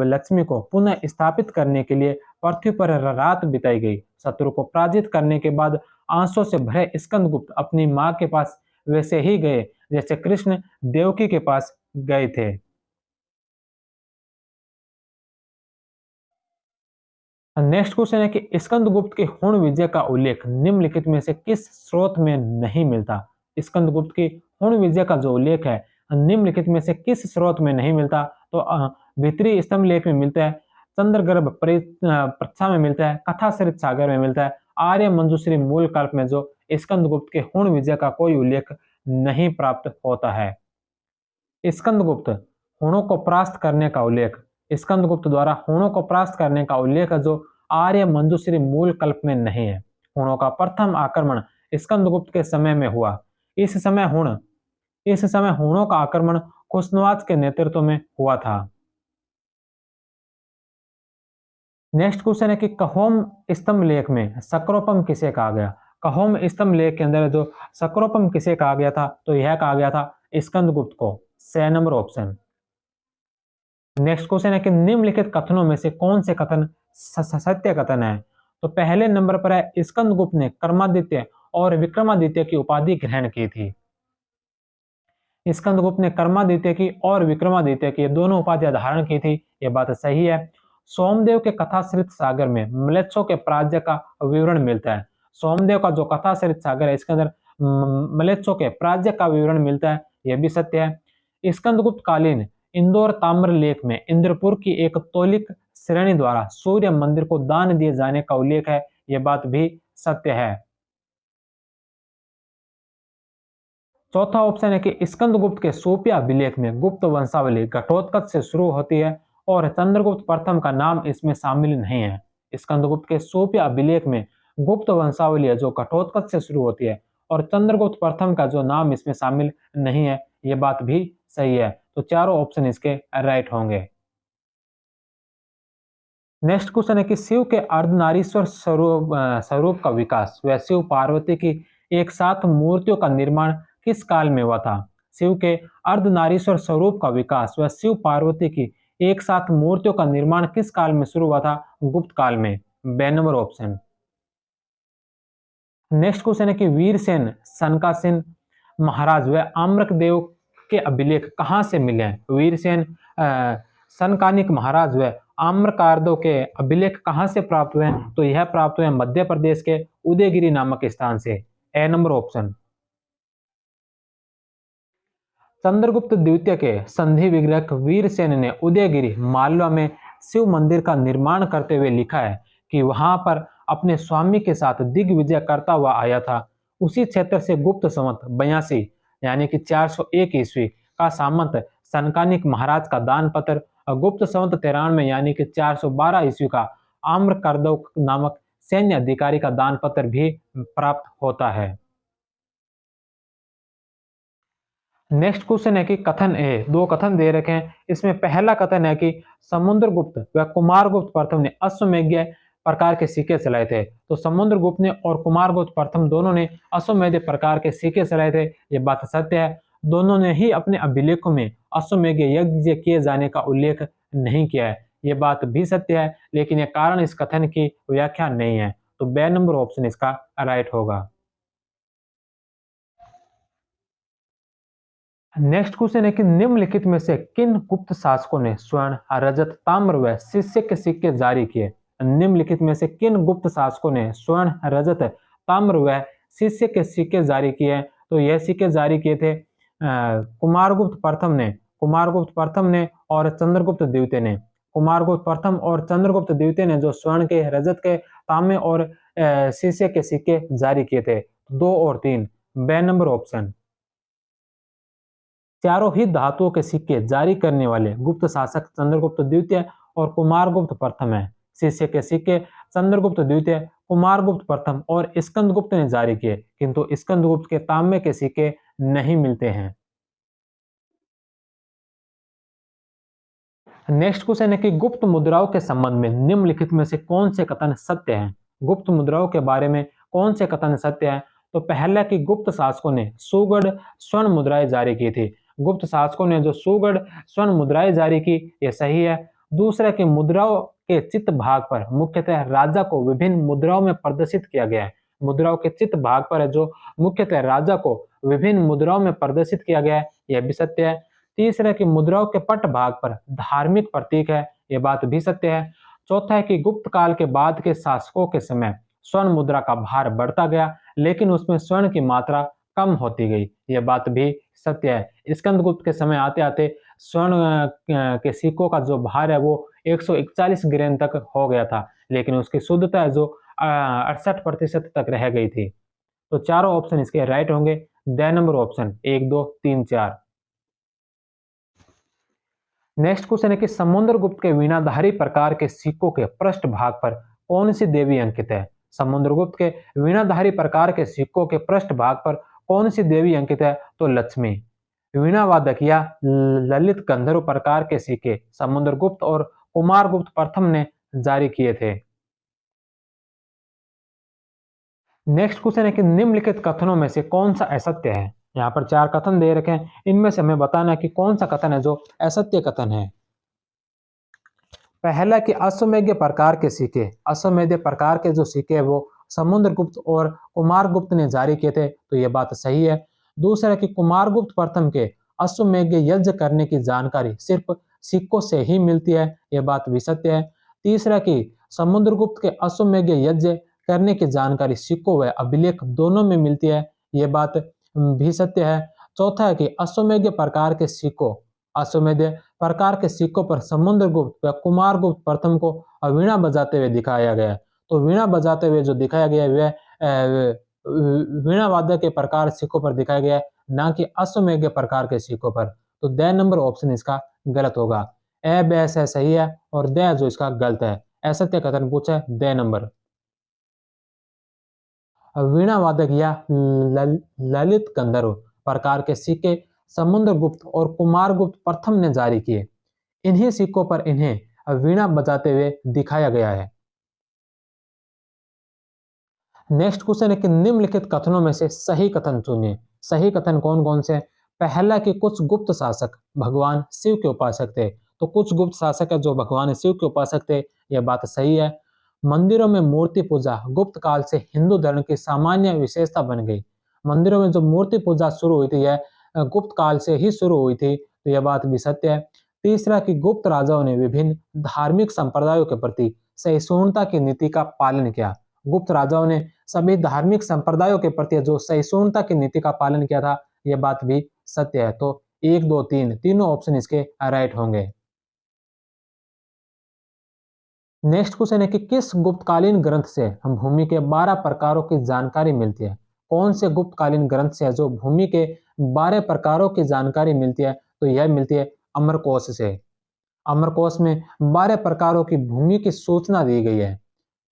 लक्ष्मी को पुनः स्थापित करने के लिए पृथ्वी पर रात बिताई गई। शत्रु को पराजित करने के बाद आंसुओं से भरे स्कंदगुप्त अपनी मां के पास वैसे ही गए जैसे कृष्ण देवकी के पास गए थे। नेक्स्ट क्वेश्चन है कि स्कंदगुप्त के हुण विजय का उल्लेख निम्नलिखित में से किस स्रोत में नहीं मिलता? स्कंदगुप्त की हुण विजय का जो उल्लेख है निम्नलिखित में से किस स्रोत में नहीं मिलता? तो भीतरी स्तंभ लेख में मिलता है, चंद्रगर्भ प्रथा में मिलता है, कथासरित सागर में मिलता है, आर्य मंजूश्री मूल कल्प में जो स्कंदगुप्त के हुण विजय का कोई उल्लेख नहीं प्राप्त होता है। स्कंदगुप्त हुणों को परास्त करने का उल्लेख, स्कंदगुप्त द्वारा हुणों को परास्त करने का उल्लेख जो आर्य मंजूश्री मूल कल्प में नहीं है। हुणों का प्रथम आक्रमण स्कंदगुप्त के समय में हुआ। इस समय हुणों का आक्रमण खुशनवाज के नेतृत्व में हुआ था। नेक्स्ट क्वेश्चन है कि कहोम स्तंभ लेख में सक्रोपम किसे कहा गया? कहोम स्तंभ लेख के अंदर जो सक्रोपम किसे कहा गया था? तो यह कहा गया था स्कंदगुप्त को, 6 नंबर ऑप्शन। नेक्स्ट क्वेश्चन है कि निम्नलिखित कथनों में से कौन से कथन सत्य कथन है? तो पहले नंबर पर है स्कंदगुप्त ने कर्मादित्य और विक्रमादित्य की उपाधि ग्रहण की थी। स्कंदगुप्त ने कर्मादित्य की और विक्रमादित्य की दोनों उपाधियां धारण की थी, यह बात सही है। सोमदेव के कथाश्रित सागर में म्लेच्छों के पराजय का विवरण मिलता है। सोमदेव का जो कथाश्रित सागर है इसके अंदर म्लेच्छों के पराजय का विवरण मिलता है, यह भी सत्य है। स्कंदगुप्त कालीन इंदौर ताम्र लेख में इंद्रपुर की एक तौलिक श्रेणी द्वारा सूर्य मंदिर को दान दिए जाने का उल्लेख है, यह बात भी सत्य है। चौथा ऑप्शन है कि स्कंदगुप्त के सोपिया अभिलेख में गुप्त वंशावली घटोत्कच से शुरू होती है और चंद्रगुप्त प्रथम का नाम इसमें शामिल नहीं है। स्कंदगुप्त के सोपिया अभिलेख में गुप्त वंशावली है जो घटोत्कच से शुरू होती है और चंद्रगुप्त प्रथम का जो नाम इसमें शामिल नहीं है, यह बात भी सही है। तो चारों ऑप्शन इसके राइट होंगे। नेक्स्ट क्वेश्चन है कि शिव के अर्धनारीश्वर स्वरूप का विकास व शिव पार्वती की एक साथ मूर्तियों का निर्माण किस काल में हुआ था? शिव के अर्धनारीश्वर स्वरूप का विकास व शिव पार्वती की एक साथ मूर्तियों का निर्माण किस काल में शुरू हुआ था? गुप्त काल में, बे नंबर ऑप्शन। नेक्स्ट क्वेश्चन है कि वीरसेन सनकासेन महाराज व आम्रक देव के अभिलेख कहाँ से मिले हैं? वीरसेन सनकानिक महाराज व आम्रकारदों के अभिलेख कहाँ से प्राप्त हुए हैं? तो यह प्राप्त हुए मध्य प्रदेश के उदयगिरी नामक स्थान से, ए नंबर ऑप्शन। चंद्रगुप्त द्वितीय के संधि विग्रह वीरसेन ने उदयगिरी मालवा में शिव मंदिर का निर्माण करते हुए लिखा है कि वहां पर अपने स्वामी के साथ दिग्विजय करता हुआ आया था। उसी क्षेत्र से गुप्त संवत 82 यानी कि 401 ईस्वी का सामंत सनकानिक महाराज का दान पत्र और गुप्त संवत 93 यानी कि 412 ईस्वी का आम्रकर्दव नामक सैन्य अधिकारी का दान पत्र भी प्राप्त होता है। नेक्स्ट क्वेश्चन है कि कथन ए, दो कथन दे रखे हैं। इसमें पहला कथन है कि समुद्रगुप्त व कुमारगुप्त प्रथम ने अश्वमेध प्रकार के सिक्के चलाए थे। तो समुद्रगुप्त ने और कुमारगुप्त प्रथम दोनों ने अश्वमेध प्रकार के सिक्के चलाए थे, ये बात सत्य है। दोनों ने ही अपने अभिलेखों में अश्वमेध यज्ञ किए जाने का उल्लेख नहीं किया है, ये बात भी सत्य है, लेकिन यह कारण इस कथन की व्याख्या नहीं है। तो बे नंबर ऑप्शन इसका राइट होगा। नेक्स्ट क्वेश्चन है कि निम्नलिखित में से किन गुप्त शासकों ने स्वर्ण, रजत, ताम्र व शिष्य के सिक्के जारी किए। निम्नलिखित में से किन गुप्त शासकों ने स्वर्ण, रजत, ताम्र व शिष्य के सिक्के जारी किए। तो यह सिक्के जारी किए थे कुमारगुप्त प्रथम ने और चंद्रगुप्त द्वितीय ने। कुमारगुप्त प्रथम और चंद्रगुप्त द्वितीय ने जो स्वर्ण के, रजत के, तांबे और शिष्य के सिक्के जारी किए थे। 2 और 3 बे नंबर ऑप्शन। चारों ही धातुओं के सिक्के जारी करने वाले गुप्त शासक चंद्रगुप्त द्वितीय और कुमारगुप्त प्रथम है। शिष्य के सिक्के चंद्रगुप्त द्वितीय, कुमारगुप्त प्रथम और स्कंदगुप्त ने जारी किए, किंतु स्कंदगुप्त के तांबे के सिक्के नहीं मिलते हैं। नेक्स्ट क्वेश्चन है कि गुप्त मुद्राओं के संबंध में निम्नलिखित में से कौन से कथन सत्य हैं। गुप्त मुद्राओं के बारे में कौन से कथन सत्य हैं। तो पहला कि गुप्त शासकों ने सुगढ़ स्वर्ण मुद्राएं जारी की थी। गुप्त शासकों ने जो सुगढ़ स्वर्ण मुद्राएं जारी की, यह सही है। दूसरा कि मुद्राओं के चित्त भाग पर मुख्यतः राजा को विभिन्न मुद्राओं में प्रदर्शित किया गया है। मुद्राओं के चित्त भाग पर है जो मुख्यतः राजा को विभिन्न मुद्राओं में प्रदर्शित किया गया है, यह भी सत्य है। तीसरा कि मुद्राओं के पट भाग पर धार्मिक प्रतीक है, यह बात भी सत्य है। चौथा है कि गुप्त काल के बाद के शासकों के समय स्वर्ण मुद्रा का भार बढ़ता गया, लेकिन उसमें स्वर्ण की मात्रा कम होती गई, यह बात भी सत्य है। स्कंदगुप्त के समय आते आते स्वर्ण के सिक्कों का जो भार है वो 141 ग्राम तक हो गया था, लेकिन उसकी शुद्धता है जो 68% तक रह गई थी। तो चारों ऑप्शन इसके राइट होंगे। The number option 1, 2, 3, 4। Next question है कि समुद्रगुप्त के वीणाधारी प्रकार के सिक्कों के पृष्ठ भाग पर कौन सी देवी अंकित है। समुद्रगुप्त के वीणाधारी प्रकार के सिक्कों के पृष्ठ भाग पर कौन सी देवी अंकित है। तो लक्ष्मी। वीणावादक या ललित गंधर्व प्रकार के सिक्के समुद्रगुप्त और कुमारगुप्त प्रथम ने जारी किए थे। नेक्स्ट क्वेश्चन है कि निम्नलिखित कथनों में से कौन सा असत्य है। यहाँ पर 4 कथन दे रखे हैं, इनमें से हमें बताना है कि कौन सा कथन है जो असत्य कथन है। पहला कि अश्वमेध प्रकार के सिक्के, अश्वमेध प्रकार के जो सिक्के वो समुद्रगुप्त और कुमारगुप्त ने जारी किए थे, तो यह बात सही है। दूसरा कि कुमारगुप्त प्रथम के अश्वमेध यज्ञ करने की जानकारी सिर्फ सिक्कों से ही मिलती है, यह बात भी सत्य है। तीसरा कि समुद्रगुप्त के अश्वमेध यज्ञ करने की जानकारी सिक्कों व अभिलेख दोनों में मिलती है, यह बात भी सत्य है। चौथा है कि अश्वमेध प्रकार के सिक्कों पर समुद्रगुप्त व कुमारगुप्त प्रथम को वीणा बजाते हुए दिखाया गया है। तो वीणा बजाते हुए जो दिखाया गया है वह वीणा वाद्य के प्रकार सिक्कों पर दिखाया गया है, ना कि अश्वमेध प्रकार के सिक्कों पर। तो द नंबर ऑप्शन इसका गलत होगा। ए ब स सही है और द जो इसका गलत है। असत्य कथन पूछा है, द नंबर। वीणा वादक या ललित गंधर्व प्रकार के सिक्के समुद्रगुप्त और कुमारगुप्त प्रथम ने जारी किए। इन्हीं सिक्कों पर इन्हें वीणा बजाते हुए दिखाया गया है। नेक्स्ट क्वेश्चन है कि निम्नलिखित कथनों में से सही कथन चुनिए। सही कथन कौन कौन से हैं। पहला कि कुछ गुप्त शासक भगवान शिव के उपासक थे। तो कुछ गुप्त शासक है जो भगवान शिव के उपासक थे, यह बात सही है। मंदिरों में मूर्ति पूजा गुप्त काल से हिंदू धर्म की सामान्य विशेषता बन गई। मंदिरों में जो मूर्ति पूजा शुरू हुई थी यह गुप्त काल से ही शुरू हुई थी, तो यह बात भी सत्य है। तीसरा कि गुप्त राजाओं ने विभिन्न धार्मिक संप्रदायों के प्रति सहिष्णुता की नीति का पालन किया। गुप्त राजाओं ने सभी धार्मिक संप्रदायों के प्रति जो सहिष्णुता की नीति का पालन किया था, यह बात भी सत्य है। तो 1, 2, 3 तीनों ऑप्शन इसके राइट होंगे। नेक्स्ट क्वेश्चन है कि किस गुप्तकालीन ग्रंथ से हम भूमि के 12 प्रकारों की जानकारी मिलती है? कौन से गुप्तकालीन ग्रंथ से है जो भूमि के 12 प्रकारों की जानकारी मिलती है? तो यह मिलती है अमरकोश से। अमरकोश में 12 प्रकारों की भूमि की सूचना दी गई है।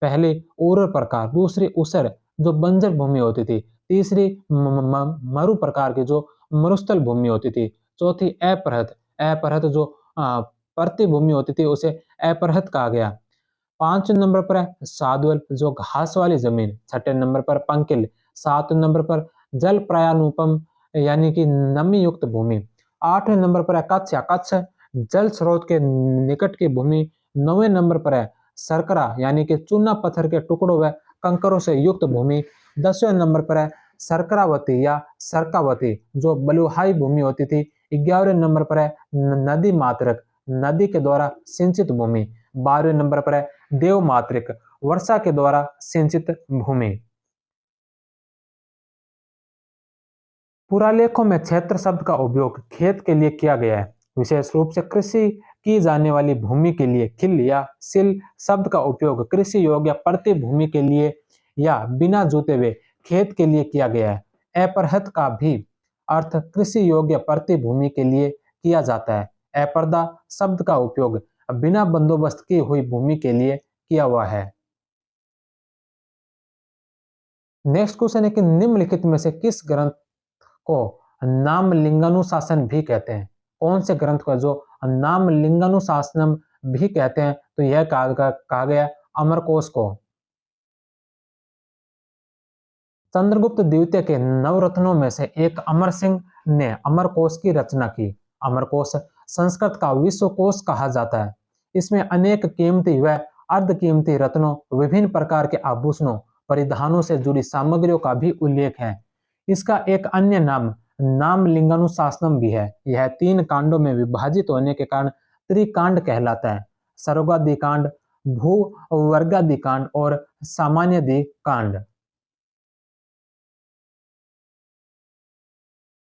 पहली उर्वर प्रकार, दूसरी ऊसर जो बंजर भूमि होती थी, तीसरी मरु प्रकार की जो मरुस्थल भूमि होती थी, चौथी अपरहत, अपरहत जो परती भूमि होती थी उसे अपरहत कहा गया। 5 नंबर पर है साधुवल जो घास वाली जमीन, छठे नंबर पर पंकिल, 7 नंबर पर जल प्रायानुपम यानी कि नमी युक्त भूमि, 8वें नंबर पर है कच्छ या कच्छ जल स्रोत के निकट की भूमि, 9वें नंबर पर है सरकरा यानी कि चूना पत्थर के टुकड़ों व कंकरों से युक्त भूमि, 10वें नंबर पर है सरकरावती या सरकावती जो बलुहाई भूमि होती थी, 11वें नंबर पर है नदी मात्रक नदी के द्वारा सिंचित भूमि, 12वें नंबर पर है देवमातृक वर्षा के द्वारा सिंचित भूमि। पुरालेखों में क्षेत्र शब्द का उपयोग खेत के लिए किया गया है। विशेष रूप से कृषि की जाने वाली भूमि के लिए खिल या सिल शब्द का उपयोग कृषि योग्य प्रति भूमि के लिए या बिना जोते हुए खेत के लिए किया गया है। अपरहत का भी अर्थ कृषि योग्य प्रति भूमि के लिए किया जाता है। अपरदा शब्द का उपयोग बिना बंदोबस्त की हुई भूमि के लिए किया हुआ है। नेक्स्ट क्वेश्चन है कि निम्नलिखित में से किस ग्रंथ को नाम लिंगानुशासन भी कहते हैं? कौन से ग्रंथ को जो नाम लिंगानुशासनम भी कहते हैं? तो यह कहा गया अमरकोश को। चंद्रगुप्त द्वितीय के नवरत्नों में से एक अमर सिंह ने अमरकोश की रचना की। अमरकोश संस्कृत का विश्वकोश कहा जाता है। इसमें अनेक कीमती व अर्ध कीमती रत्नों, विभिन्न प्रकार के आभूषणों, परिधानों से जुड़ी सामग्रियों का भी उल्लेख है। इसका एक अन्य नाम नाम लिंगानुशासनम भी है। यह 3 कांडों में विभाजित होने के कारण त्रिकांड कहलाता है। सर्वादि कांड, भू वर्गादि कांड और सामान्यदि कांड।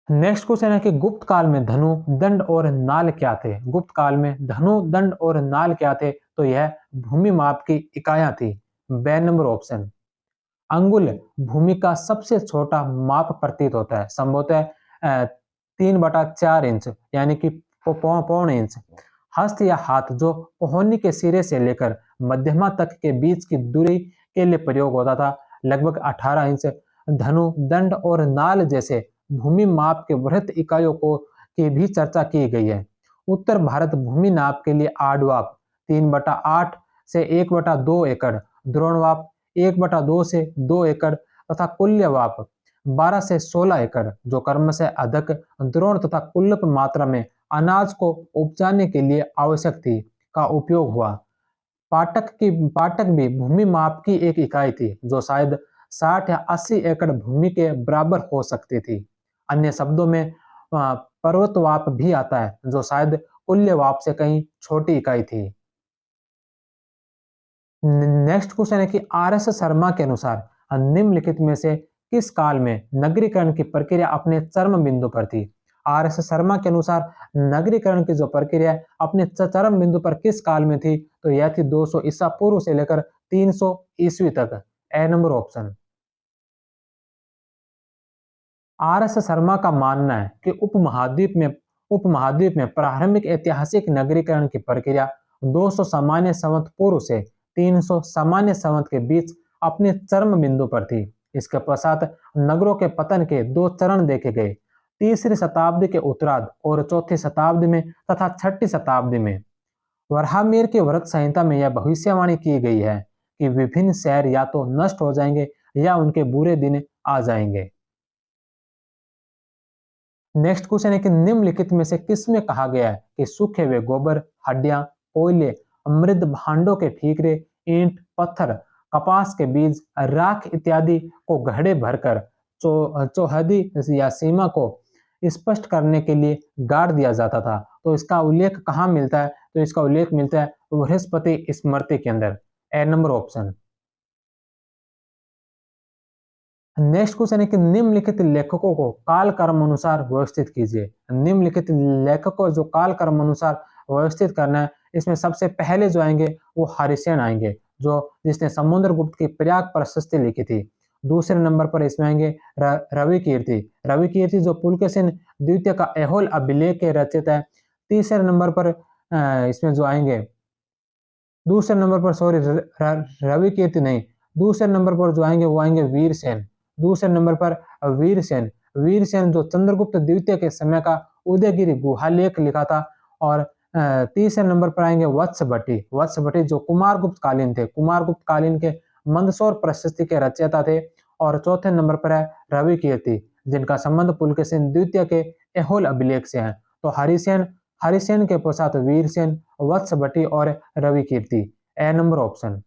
नेक्स्ट क्वेश्चन है कि गुप्त काल में धनु, दंड और नाल क्या थे? गुप्त काल में धनु, दंड और नाल क्या थे? तो यह भूमि माप की इकाइयां थी। बे नंबर ऑप्शन। अंगुल भूमि का सबसे छोटा माप प्रतीत होता है, संभवतः 3/4 इंच यानी कि पौन इंच। हस्त या हाथ जो कोहनी के सिरे से लेकर मध्यमा तक के बीच की दूरी के लिए प्रयोग होता था, लगभग 18 इंच। धनु, दंड और नाल जैसे भूमि माप के वृहत इकाइयों को की भी चर्चा की गई है। उत्तर भारत भूमि नाप के लिए आडवाप 3/8 से 1/2 एकड़, द्रोणवाप 1/2 से 2 एकड़ तथा कुल्यवाप 12 से 16 एकड़ जो क्रमशः अधिक द्रोण तथा कुल्लक मात्रा में अनाज को उपजाने के लिए आवश्यक थी का उपयोग हुआ। पाटक भी भूमि माप की एक इकाई थी जो शायद 60 या 80 एकड़ भूमि के बराबर हो सकती थी। अन्य शब्दों में पर्वतवाप भी आता है जो शायद कुल्यवाप से कहीं छोटी इकाई थी। नेक्स्ट क्वेश्चन है कि आर एस शर्मा के अनुसार निम्नलिखित में से किस काल में नगरीकरण की प्रक्रिया अपने चरम बिंदु पर थी? आर एस शर्मा के अनुसार नगरीकरण की जो प्रक्रिया अपने चरम बिंदु पर किस काल में थी? तो यह थी 200 ईसा पूर्व से लेकर 300 ईस्वी तक। A number option. R S Sharma का मानना है कि उपमहाद्वीप में प्रारंभिक ऐतिहासिक नगरीकरण की प्रक्रिया 200 सामान्य संवत पूर्व से 300 सामान्य संवत के बीच अपने चरम बिंदु पर थी। इसके पश्चात नगरों के पतन के 2 चरण देखे गए, तीसरी शताब्दी के उत्तरार्ध और चौथी शताब्दी में तथा छठी शताब्दी में। वरहामीर की व्रत संहिता में यह भविष्यवाणी की गई है कि विभिन्न शहर या तो नष्ट हो जाएंगे या उनके बुरे दिन आ जाएंगे। नेक्स्ट क्वेश्चन है कि निम्नलिखित में से किसमें कहा गया है कि सूखे हुए गोबर, हड्डियां, कोयले, मृद भांडों के ठीकरे, ईंट, पत्थर, कपास के बीज, राख इत्यादि को घड़े भरकर चौहदी या सीमा को स्पष्ट करने के लिए गाड़ दिया जाता था? तो इसका उल्लेख कहाँ मिलता है? तो इसका उल्लेख मिलता है बृहस्पति स्मृति के अंदर। ए नंबर ऑप्शन। नेक्स्ट क्वेश्चन है कि निम्नलिखित लेखकों को काल क्रम अनुसार व्यवस्थित कीजिए। निम्नलिखित लेखकों जो काल क्रम अनुसार व्यवस्थित करना है, इसमें सबसे पहले जो आएंगे वो हरिसेन आएंगे, जो जिसने समुद्रगुप्त की प्रयाग प्रशस्ति लिखी थी। दूसरे नंबर पर इसमें आएंगे रवि कीर्ति। रवि कीर्ति जो पुलकेशिन द्वितीय का ऐहोल अभिलेख के रचयिता है। तीसरे नंबर पर इसमें जो आएंगे, दूसरे नंबर पर सॉरी रवि कीर्ति नहीं, दूसरे नंबर पर जो आएंगे वो आएंगे वीरसेन। दूसरे नंबर पर वीरसेन। वीरसेन जो चंद्रगुप्त द्वितीय के समय का उदयगिरी गुहालेख लिखा था। और तीसरे नंबर पर आएंगे वत्सभट्टी। वत्सभट्टी जो कुमारगुप्त कालीन थे, कुमारगुप्त कालीन के मंदसौर प्रशस्ति के रचयिता थे। और चौथे नंबर पर है रवि कीर्ति, जिनका संबंध पुलकेशिन द्वितीय के ऐहोल अभिलेख से है। तो हरिसेन, हरिसेन के पश्चात वीरसेन, वत्सभट्टी और रवि कीर्ति। ए नंबर ऑप्शन।